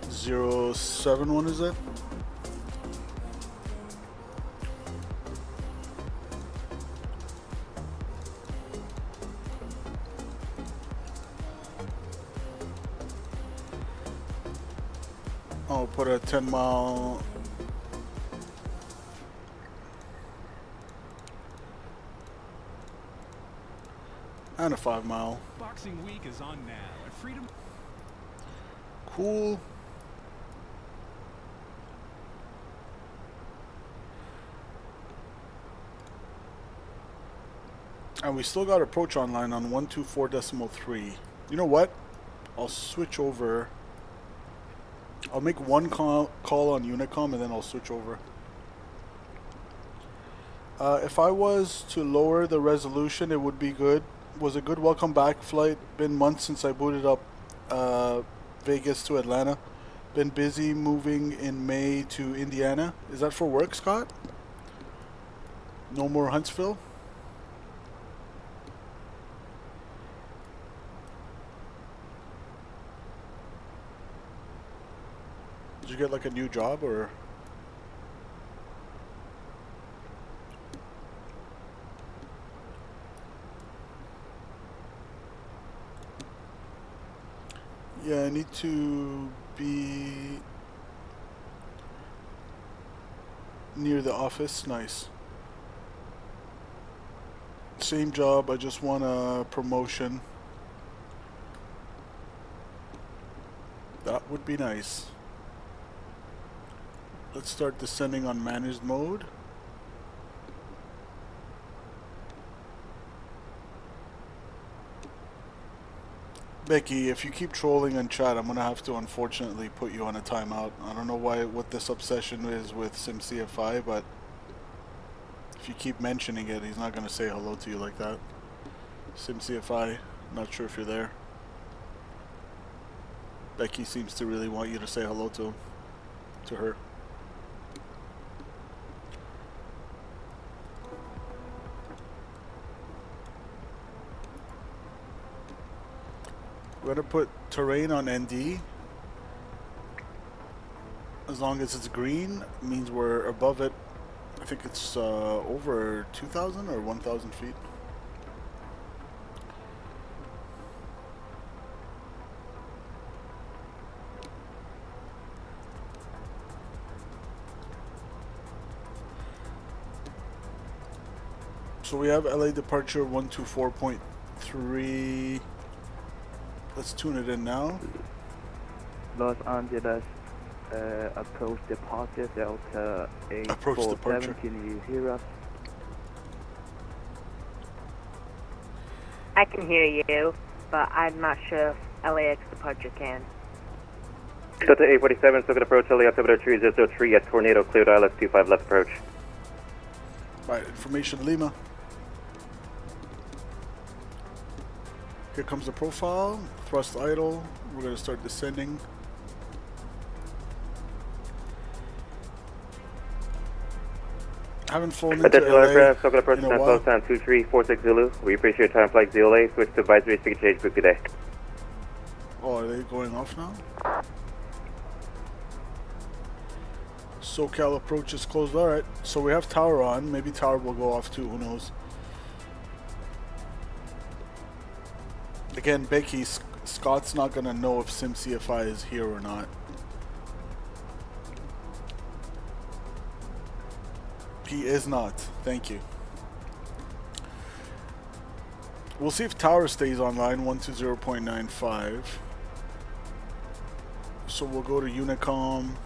071, is it? I'll put a 10 mile and a 5 mile. Boxing week is on now at Freedom. Cool. And we still got approach online on 124.3. You know what? I'll switch over. I'll make one call on Unicom and then I'll switch over. If I was to lower the resolution, it would be good. Was a good welcome back flight. Been months since I booted up Vegas to Atlanta. Been busy moving in May to Indiana. Is that for work, Scott? No more Huntsville? Did you get like a new job or? Yeah, I need to be near the office. Nice. Same job, I just want a promotion. That would be nice. Let's start descending on managed mode. Becky, if you keep trolling in chat, I'm gonna have to unfortunately put you on a timeout. I don't know what this obsession is with SimCFI, but if you keep mentioning it, he's not gonna say hello to you like that. SimCFI, not sure if you're there. Becky seems to really want you to say hello to him, to her. We're going to put terrain on ND. As long as it's green, means we're above it. I think it's over 2,000 or 1,000 feet. So we have LA departure 124.3. Let's tune it in now. Los Angeles approach departure Delta 8470. Can you hear us? I can hear you, but I'm not sure if LAX departure can. Delta 847, so good approach LA altimeter 3003 at Tornado, cleared ILS 25 left approach. Alright, information Lima. Here comes the profile, thrust idle, we're going to start descending. Haven't flown into LA so good approach, in a while. time 2346 Zulu. We appreciate your time, flight ZLA, switch to advisory, speaker change, book today. Oh, are they going off now? SoCal approach is closed, alright. So we have tower on, maybe tower will go off too, who knows. Again, Becky, Scott's not going to know if SimCFI is here or not. He is not. Thank you. We'll see if tower stays online, 120.95. So we'll go to Unicom.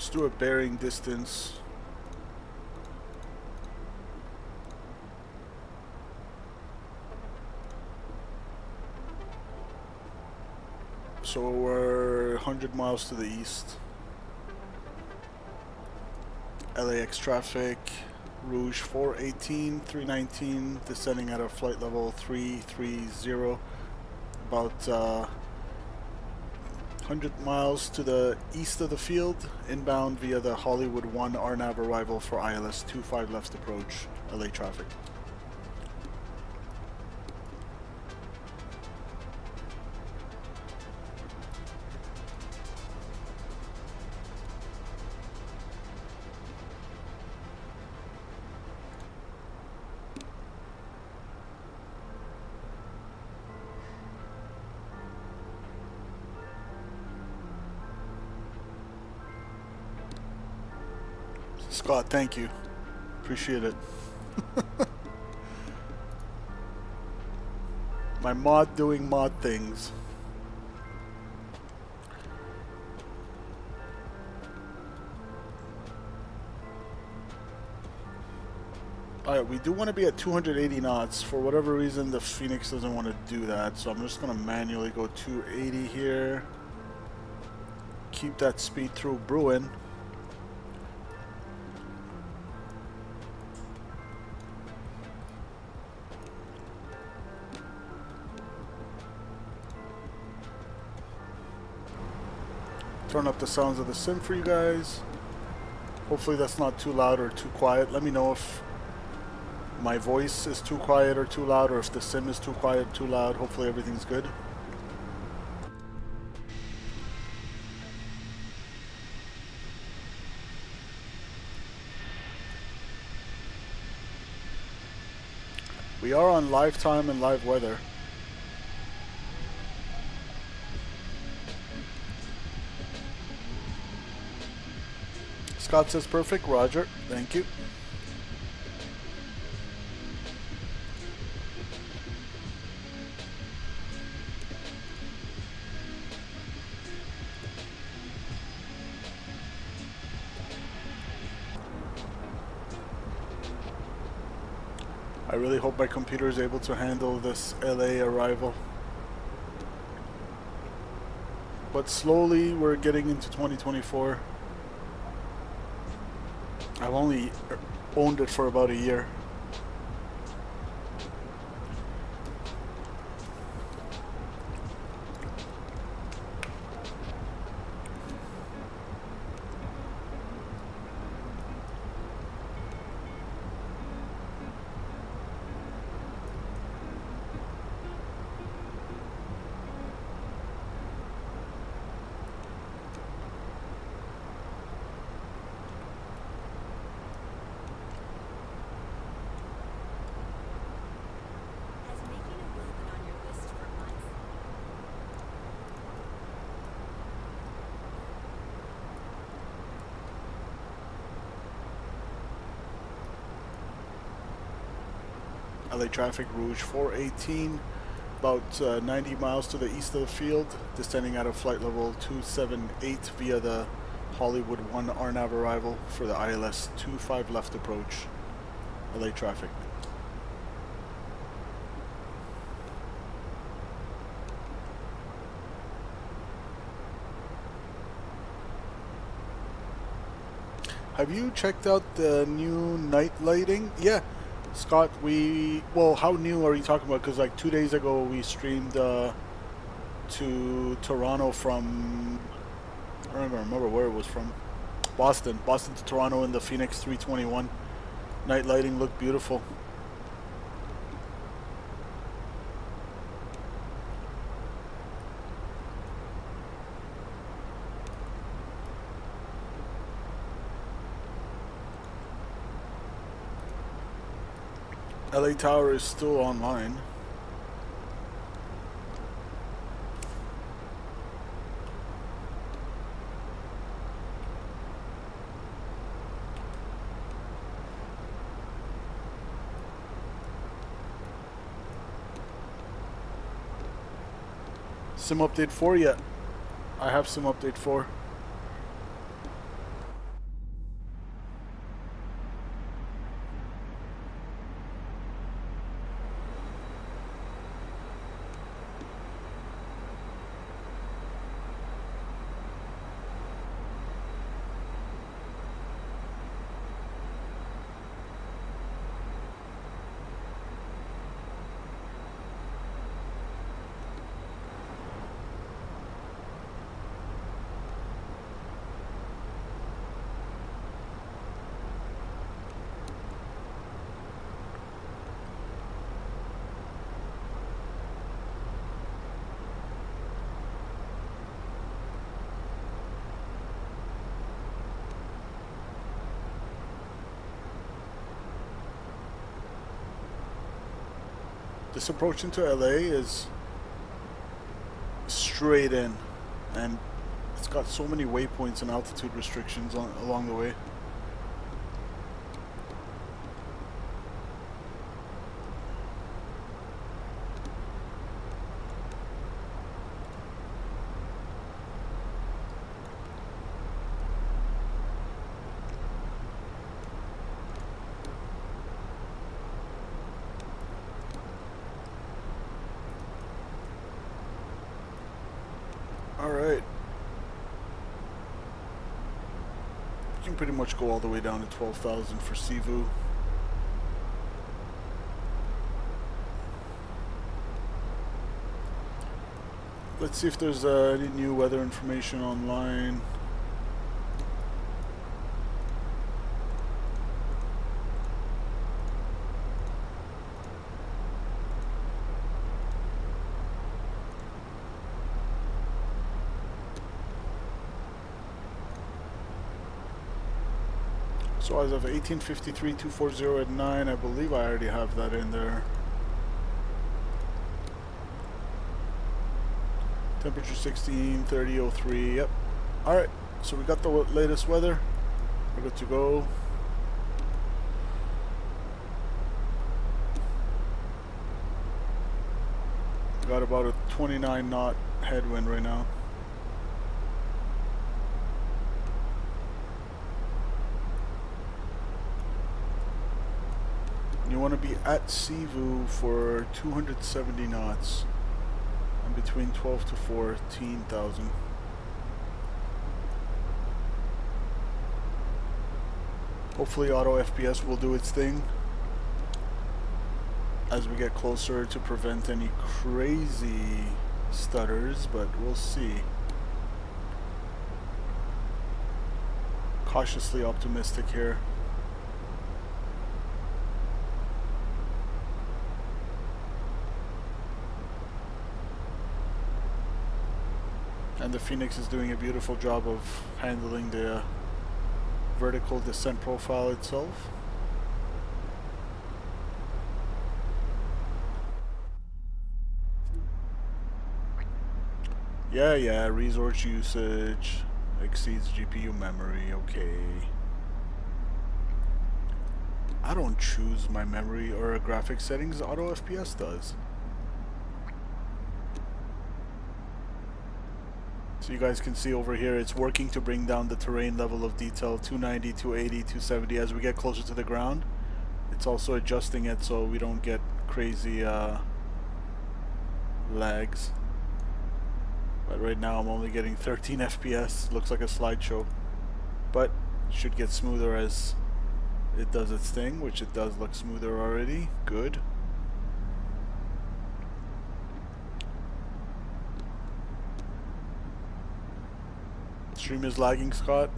Let's do a bearing distance. So we're 100 miles to the east. LAX traffic, Rouge 418, 319, descending at a flight level 330, about 100 miles to the east of the field, inbound via the Hollywood 1 RNAV arrival for ILS 25 left approach, LA traffic. Scott, thank you. Appreciate it. My mod doing mod things. Alright, we do want to be at 280 knots. For whatever reason, the Phoenix doesn't want to do that, so I'm just going to manually go 280 here. Keep that speed through Bruin. Turn up the sounds of the sim for you guys. Hopefully that's not too loud or too quiet. Let me know if my voice is too quiet or too loud, or if the sim is too quiet, too loud. Hopefully everything's good. We are on live time and live weather. Scott says perfect. Roger. Thank you. I really hope my computer is able to handle this LA arrival. But slowly we're getting into 2024. I've only owned it for about a year. LA traffic, Rouge 418, about 90 miles to the east of the field, descending at a flight level 278 via the Hollywood 1 RNAV arrival for the ILS 25 left approach, LA traffic. Have you checked out the new night lighting? Yeah. Scott, well, how new are you talking about? Because like 2 days ago we streamed to Toronto from, I don't even remember where it was from. Boston to Toronto in the Fenix 321. Night lighting looked beautiful. LA Tower is still online. Sim update 4 yet? I have Sim update 4. This approach into LA is straight in, and it's got so many waypoints and altitude restrictions along the way. Alright. You can pretty much go all the way down to 12,000 for Cebu. Let's see if there's any new weather information online. So as of 1853-240 at 9, I believe I already have that in there. Temperature 16, 30:03. Yep. Alright, so we got the latest weather. We're good to go. Got about a 29 knot headwind right now. You want to be at Cebu for 270 knots and between 12 to 14,000. Hopefully auto FPS will do its thing as we get closer to prevent any crazy stutters, but we'll see. Cautiously optimistic here. And the Fenix is doing a beautiful job of handling the vertical descent profile itself. Yeah, resource usage exceeds GPU memory, okay. I don't choose my memory or graphics settings, auto FPS does. So you guys can see over here, it's working to bring down the terrain level of detail, 290, 280, 270. As we get closer to the ground, it's also adjusting it so we don't get crazy lags. But right now I'm only getting 13 FPS, looks like a slideshow. But it should get smoother as it does its thing, which it does look smoother already. Good. Stream is lagging, Scott.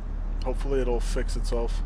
Hopefully it'll fix itself.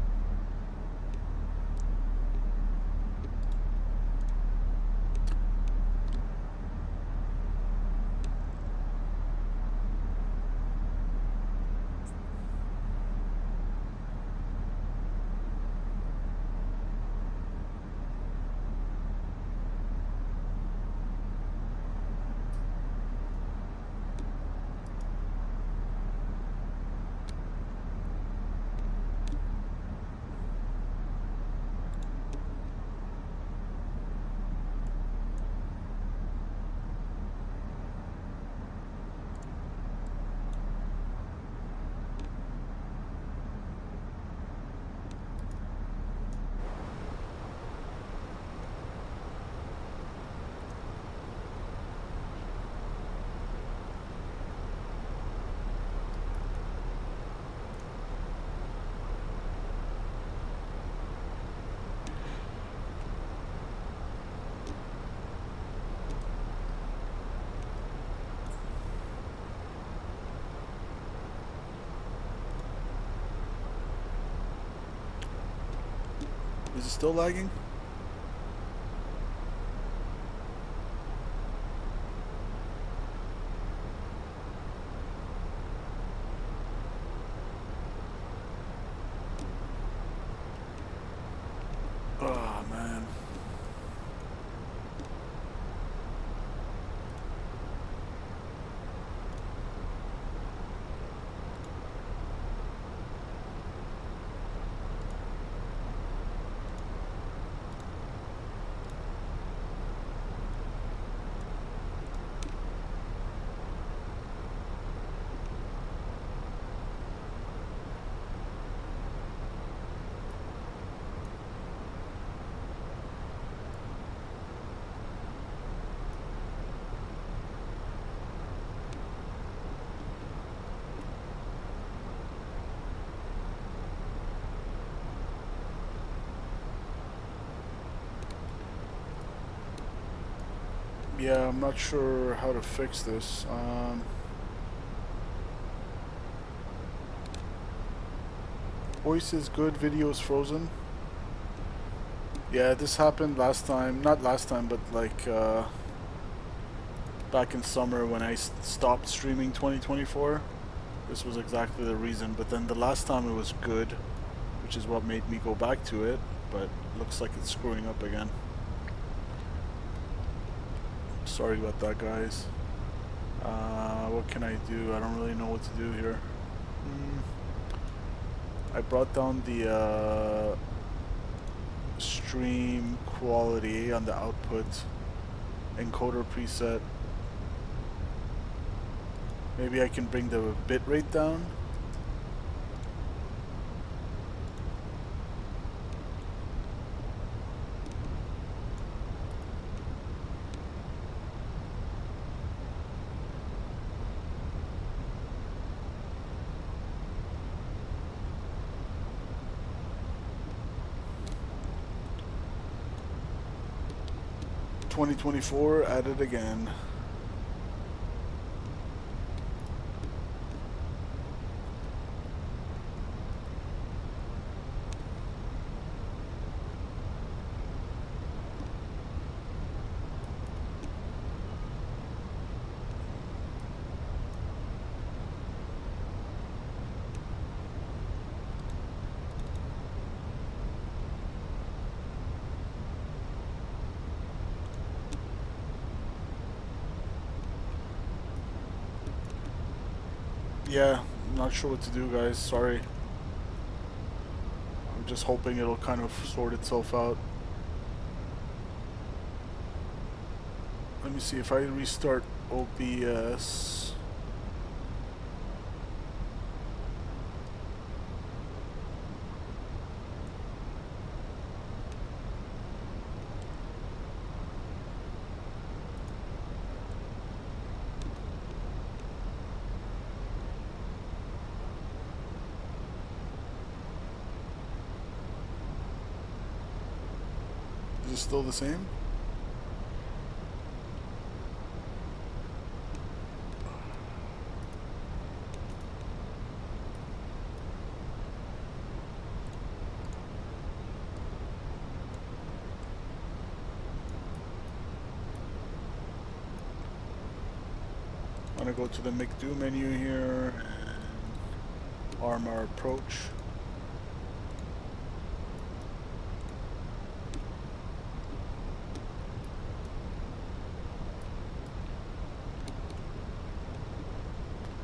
Is it still lagging? Oh man. Yeah, I'm not sure how to fix this. Voice is good, video is frozen. Yeah, this happened last time. Not last time, but like back in summer when I stopped streaming 2024. This was exactly the reason. But then the last time it was good, which is what made me go back to it. But looks like it's screwing up again. Sorry about that, guys. What can I do? I don't really know what to do here. I brought down the stream quality on the output encoder preset. Maybe I can bring the bitrate down. $2024 at it again. Yeah, I'm not sure what to do, guys. Sorry. I'm just hoping it'll kind of sort itself out. Let me see if I restart OBS. Is it still the same? I'm gonna go to the make do menu here and arm our approach.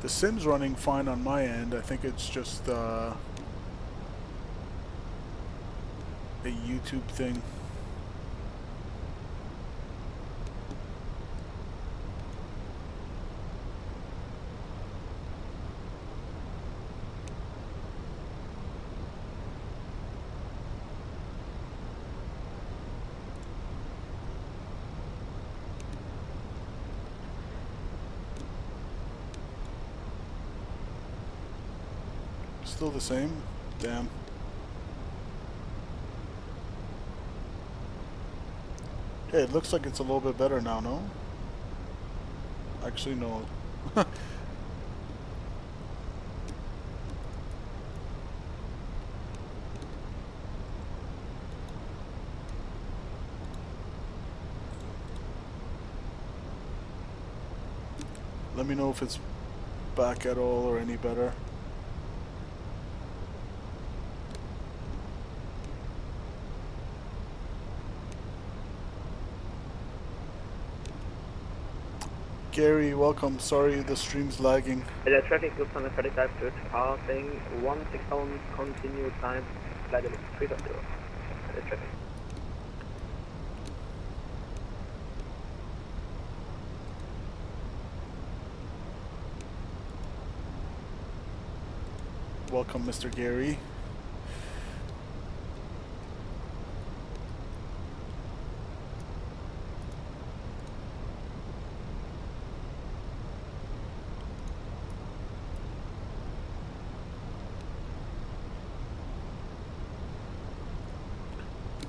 The sim's running fine on my end. I think it's just a YouTube thing. Still the same? Damn. Hey, it looks like it's a little bit better now, no? Actually, no. Let me know if it's back at all or any better. Gary, welcome. Sorry, the stream's lagging. The traffic looks on the 35 to passing 16 continue time, flight level 3.0. The traffic. Welcome, Mr. Gary.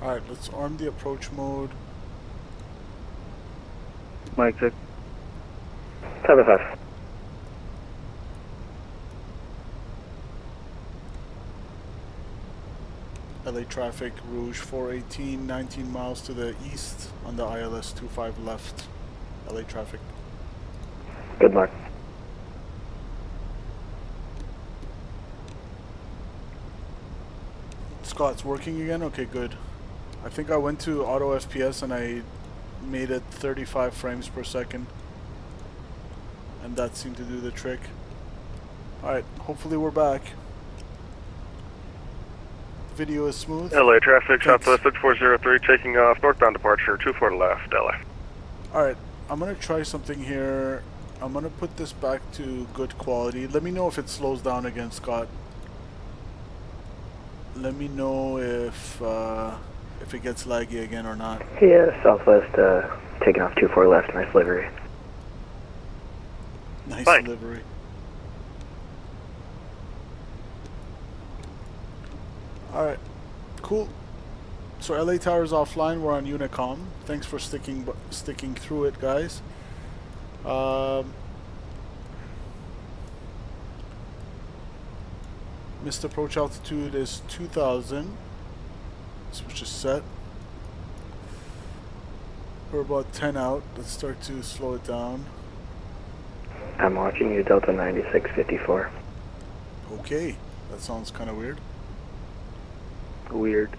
Alright, let's arm the approach mode. Mike check. 75. LA traffic, Rouge 418, 19 miles to the east on the ILS 25 left. LA traffic. Good luck. Scott's working again? Okay, good. I think I went to auto FPS and I made it 35 frames per second. And that seemed to do the trick. Alright, hopefully we're back. Video is smooth. LA traffic, Thanks. Southwest 403, taking off, northbound departure, 24 to left, LA. Alright, I'm gonna try something here. I'm gonna put this back to good quality. Let me know if it slows down again, Scott. Let me know if it gets laggy again or not. Yeah, Southwest, taking off 24 left, nice livery. Nice Fine. delivery. Alright, cool. So LA Tower's offline, we're on Unicom. Thanks for sticking through it, guys. Missed approach altitude is 2000. Switch is set. We're about 10 out. Let's start to slow it down. I'm watching you, Delta 9654. Okay, that sounds kind of weird. Weird.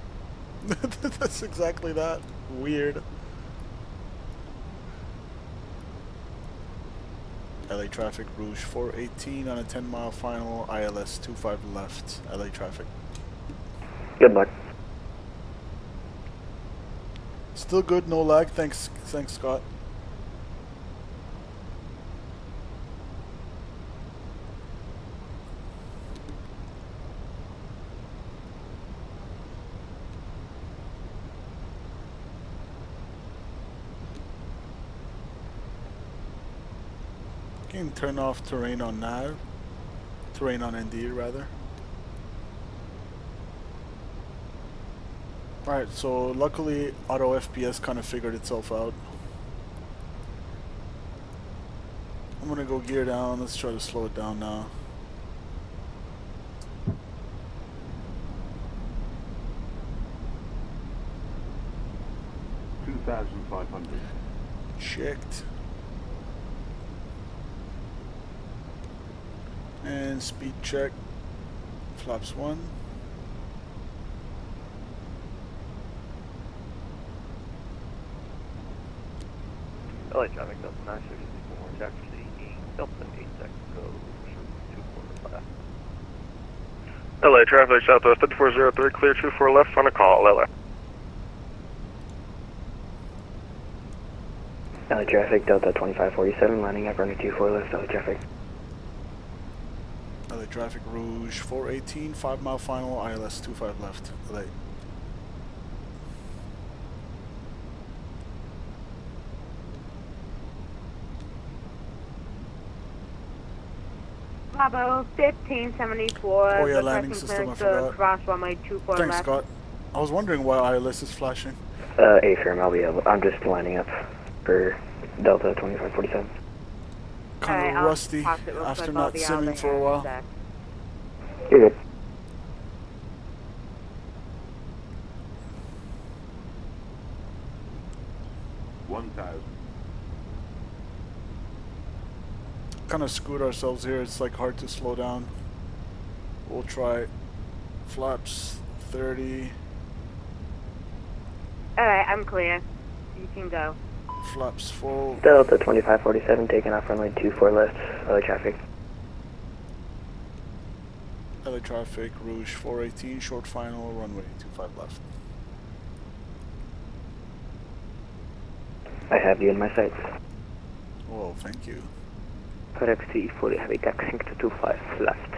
That's exactly that. Weird. LA traffic, Rouge 418 on a 10-mile final, ILS 25 left. LA traffic. Good luck. Still good, no lag. Thanks, Scott. Can turn off terrain on nav, terrain on ND rather. Alright, so luckily auto FPS kind of figured itself out. I'm gonna go gear down. Let's try to slow it down now. $2,500. Checked. And speed check. Flaps 1. LA traffic, Delta 9654, taxi, Delta 8 seconds, go 24 left. LA traffic, Southwest 403, clear 24 left, on a call, LA. LA traffic, Delta 2547, lining up, running 24 left, LA traffic. LA traffic, Rouge 418, 5-mile final, ILS 25 left. LA. Bravo 1574. Oh yeah, landing system, I forgot. Cross runway 24 Thanks, left. Scott. I was wondering why ILS is flashing. A-firm, I'm just lining up for Delta 2547. Kind of rusty after not simming for a while. You're good. Kind of screwed ourselves here. It's like hard to slow down. We'll try flaps 30. Alright, I'm clear. You can go. Flaps full. Delta 2547, taking off runway 24 left, LA traffic. LA traffic, Rouge 418, short final, runway 25 left. I have you in my sights. Well, thank you. FedEx C40 heavy taxiing to 25 left.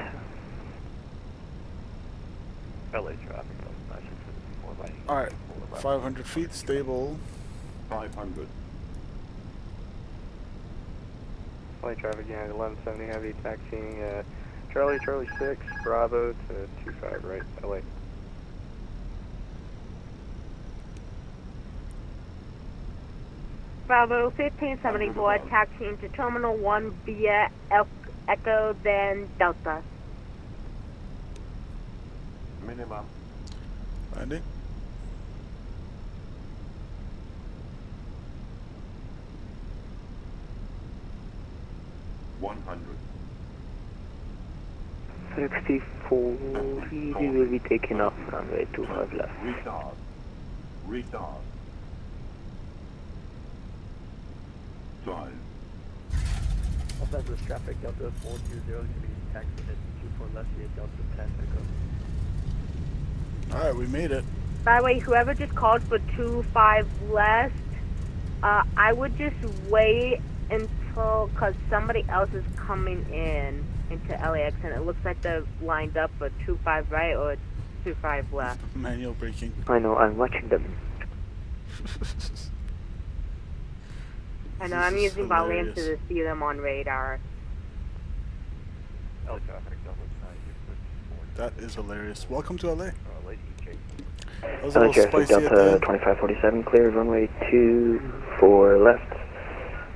LA traffic, Delta 9654, lining up. Alright, 500 feet, stable. 500. LA traffic, United 1170, heavy taxiing, Charlie 6, Bravo to 25 right, LA. Bravo 1574, taxiing to Terminal 1 via Echo, then Delta. Minimum. Landing. We will be taking off runway 25 left. Retard. 5. Southwest traffic, Delta 420, going to be taxiing at 24 left via Delta 10 Echo. Alright, we made it. By the way, whoever just called for 25 left, I would just wait until, because somebody else is coming in into LAX, and it looks like they're lined up for 25 right or 25 left. Manual braking. I know, I'm watching them. I know, I'm using Volume to see them on radar. That is hilarious. Welcome to LA. That was a Hello, little traffic, spicy at the Delta end. 2547, clear runway 24 left,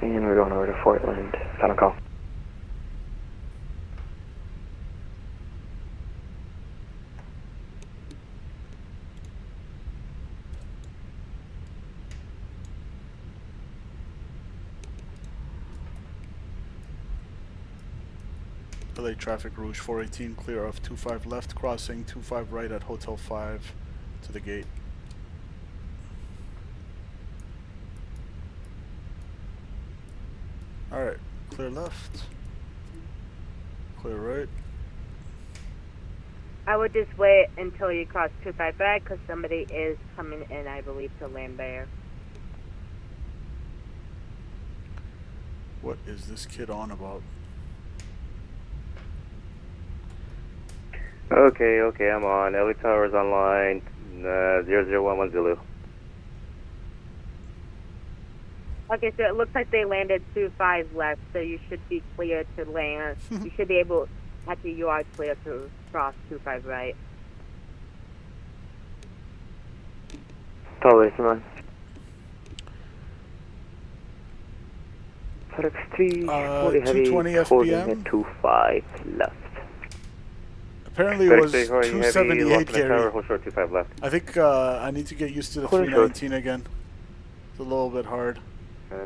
and we're going over to Portland. Final call. LA traffic, Rouge 418, clear of 25 left, crossing 25 right at Hotel 5 to the gate. Alright, clear left, clear right. I would just wait until you cross 25 right, because somebody is coming in, I believe, to land there. What is this kid on about? Okay, I'm on. LA Tower's online, 0011 Zulu. Okay, so it looks like they landed 25 left, so you should be clear to land. You should be able, actually you are clear to cross 25 right. Tower is on. FedEx 340 heavy, 220 holding FPM. at 25 left. Apparently it was Heavy, 278 lost in the tower, Gary. hold short 25 left. I think I need to get used to the 319 again. It's a little bit hard.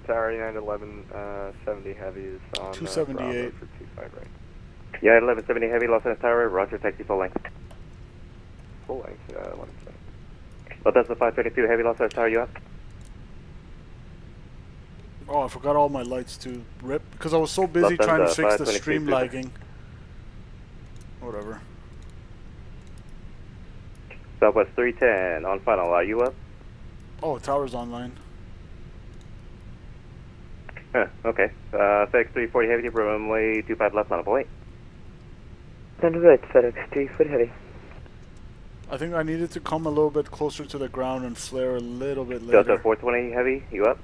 Tower 911, 70 heavy is on 278. for 25 right. Yeah, 1170 heavy, Los Angeles Tower, roger, taxi full length. Full length, 170. Well, that's the 532 heavy, Los Angeles Tower, you up? Oh, I forgot all my lights to rip because I was so busy trying to fix the stream lagging. Whatever. Southwest 310, on final, are you up? Oh, tower's online. Okay. FedEx 340 heavy, runway 25 left, on a point. Then right, FedEx 340 heavy. I think I needed to come a little bit closer to the ground and flare a little bit later. Delta 420 heavy, you up?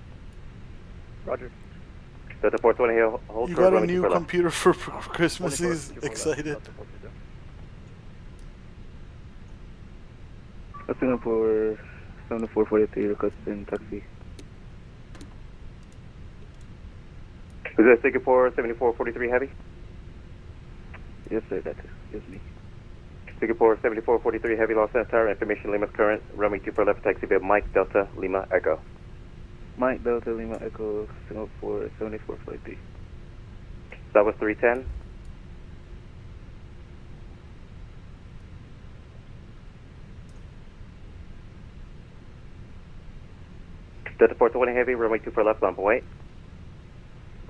Roger. Delta 420, hold You short, got a runway new 24 left. computer for Christmas? He's excited. Singapore 7443 requesting taxi. Is that Singapore 7443 heavy? Yes sir, that is me. Singapore 7443 heavy, Los Angeles Tower, information Lima current, runway 24 left, taxi via Mike Delta Lima Echo. Mike Delta Lima Echo, Singapore 7443. That was 310. Delta 420 heavy, runway 24 left, lamp away.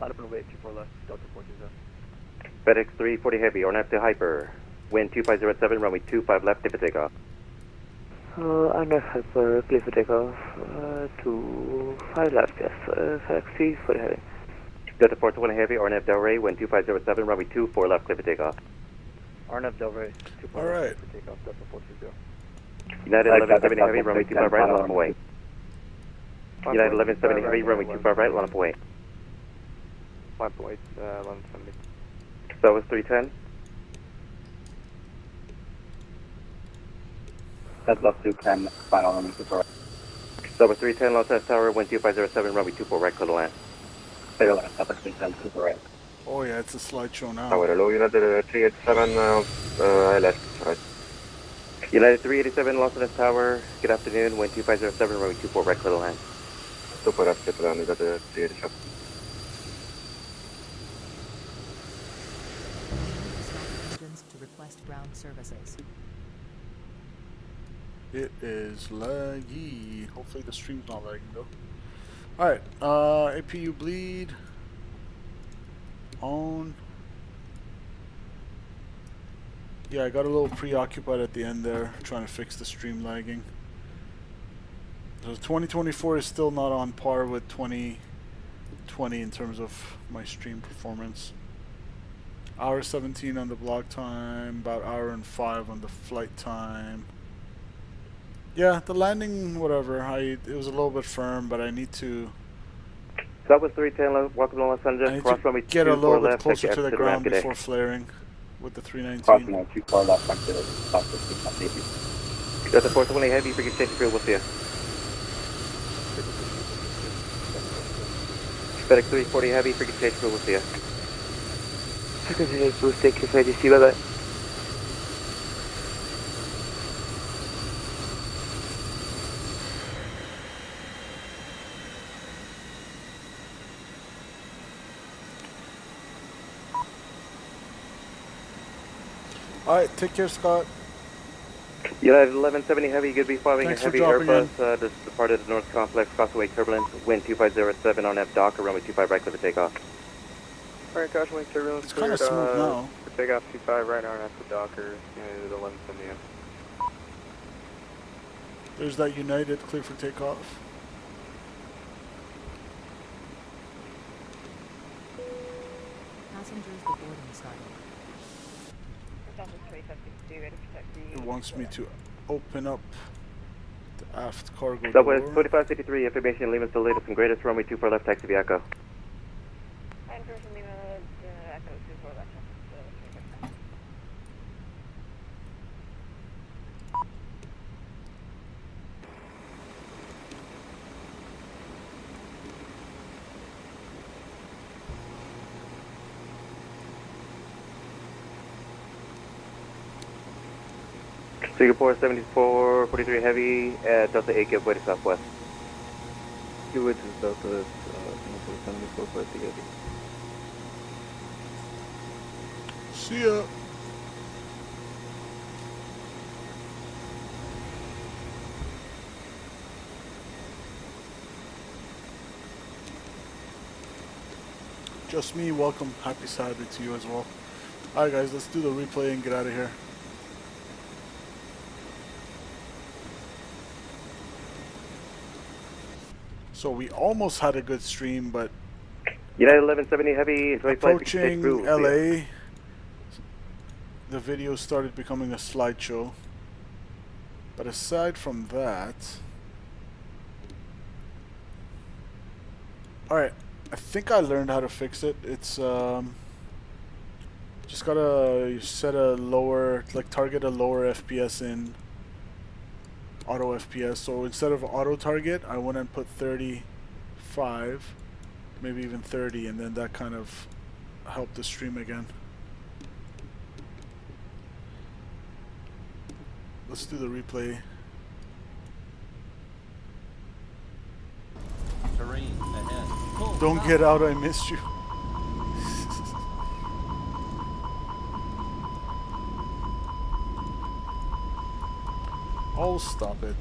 Line up runway 24 left, Delta 420. FedEx 340 heavy, on to hyper. Wind 2507, runway 25 left, tip of takeoff. Under hyper, clear for takeoff, 25 left, yes, FedEx 340 heavy. Delta 420 heavy, Arnav Delray, wind 2507, runway 24 left, clear for takeoff. Arnav Delray, 24 All right. left, clear for takeoff, Delta 420. United 1170 heavy, runway 25 right, line up away. United 1170 heavy, runway 25 right, line up away. 1170. That was 310. That's lost 210, final runway 24 right. Southwest 310 Los Angeles Tower, wind 2507, runway 24 right, clear to land. Southwest 310, super right. Oh yeah, it's a slideshow now. Tower, hello, United 387, I left, right. United 387 Los Angeles Tower, good afternoon, wind 2507, runway 24 right, clear to land. Super right, clear to land, United 387. To request ground services. It is laggy. Hopefully the stream's not lagging though. Alright, APU bleed. On. Yeah, I got a little preoccupied at the end there, trying to fix the stream lagging. So 2024 is still not on par with 2020 in terms of my stream performance. Hour 17 on the block time, about hour and 5 on the flight time. Yeah, the landing, whatever. It was a little bit firm, but I need to. Southwest 310, welcome to Los Angeles. I need Cross to runway get a little 24 bit left, closer to the ground today. before flaring with the 319. Cross runway 24 left, back to Southwest 310. Delta 420 heavy, freaking station field, we'll see you. FedEx 340 heavy, freaking station field, we'll see you. Continue boost, take your side, see, bye-bye. Alright, take care, Scott. United 1170 heavy, good be following Thanks a heavy for dropping Airbus, just departed the North Complex, crossway turbulence, wind 2507 on F dock, runway 25 right, clear for takeoff. Alright, caution wing turbulence. It's kind of smooth now. For takeoff 25 right now after Docker, United 1170. There's that United clear for takeoff. Passengers, the boarding started. It wants me to open up the aft cargo Southwest door. 2553, information, leaving the latest and greatest, runway 24 left, taxi via Echo. Singapore 7443 heavy at Delta 8, give way to southwest. Give way to Delta, Singapore 7443 heavy. See ya. Just me, welcome. Happy Saturday to you as well. Alright guys, let's do the replay and get out of here. So we almost had a good stream, but United 1170 heavy, approaching LA, the video started becoming a slideshow. But aside from that, alright, I think I learned how to fix it. It's just gotta set a lower, like target a lower FPS in auto FPS. So instead of auto target, I went and put 35, maybe even 30, and then that kind of helped the stream again. Let's do the replay. Terrain ahead. Pull Don't stop. get out, I missed you. Oh, stop it.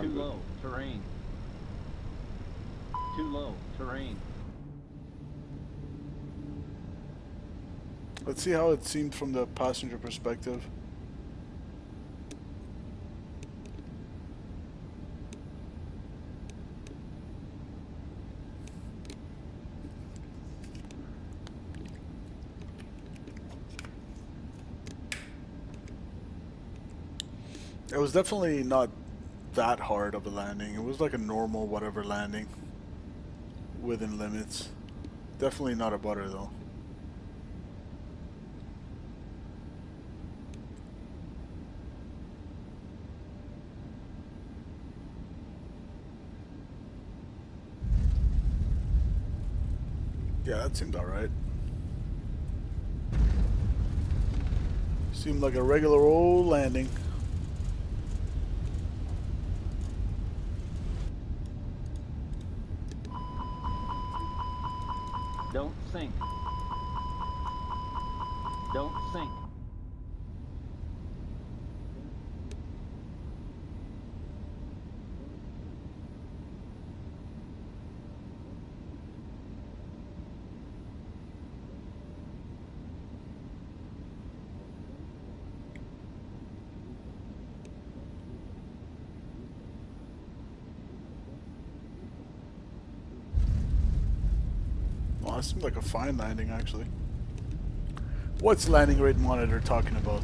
Too low, terrain. Too low, terrain. Let's see how it seemed from the passenger perspective. It was definitely not that hard of a landing. It was like a normal whatever landing within limits. Definitely not a butter though. Yeah, that seemed alright. Seemed like a regular old landing. Don't sink. Don't sink. Well, that seemed like a fine landing, actually. What's landing rate monitor talking about?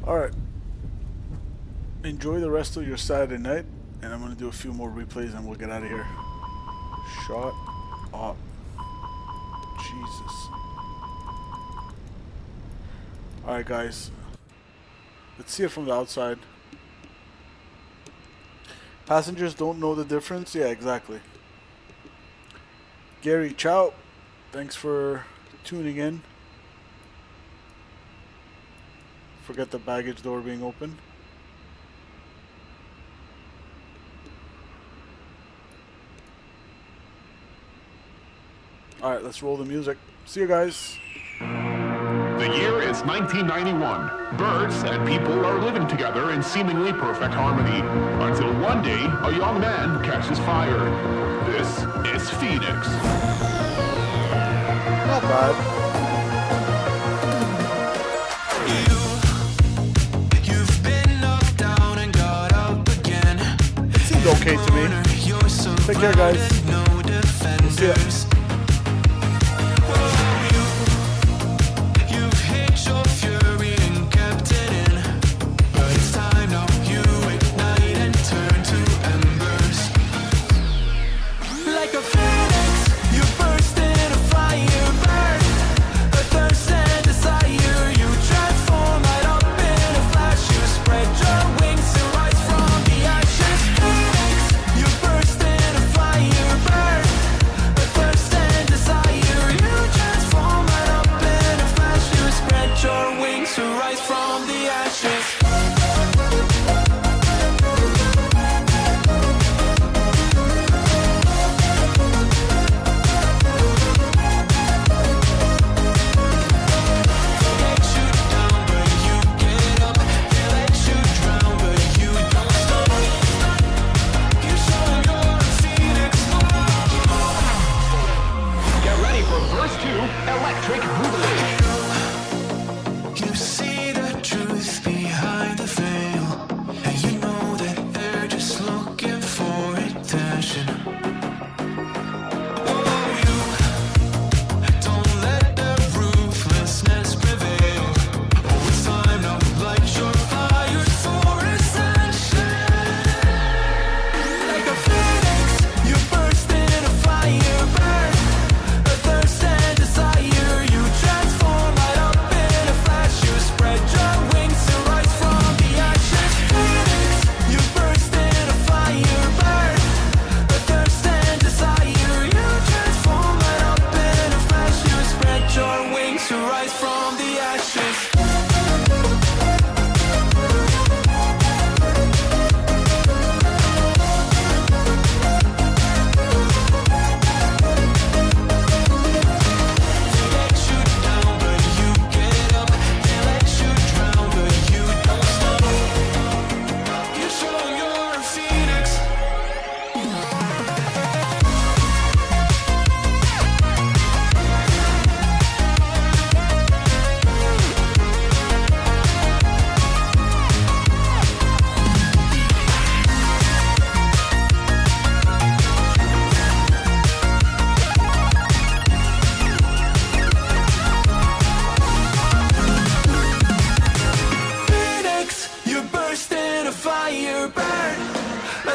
Alright. Enjoy the rest of your Saturday night, and I'm going to do a few more replays and we'll get out of here. Shut up. Jesus. Alright, guys. Let's see it from the outside. Passengers don't know the difference? Yeah, exactly. Gary, ciao. Thanks for tuning in. Forget the baggage door being open. Alright, let's roll the music. See you guys. The year is 1991. Birds and people are living together in seemingly perfect harmony, until one day a young man catches fire. This is Phoenix. Not bad. You've been knocked down and got up again. It seemed okay to me. Take care, guys. We'll see ya. First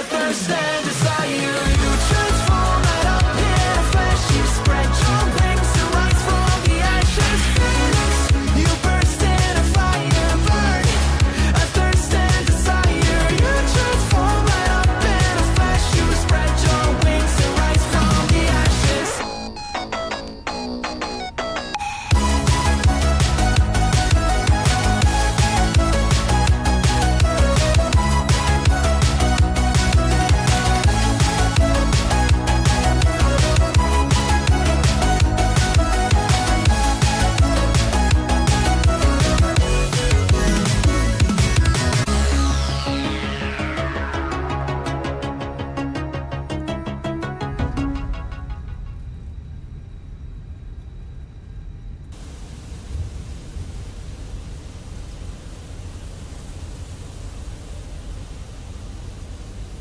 thirst and desire.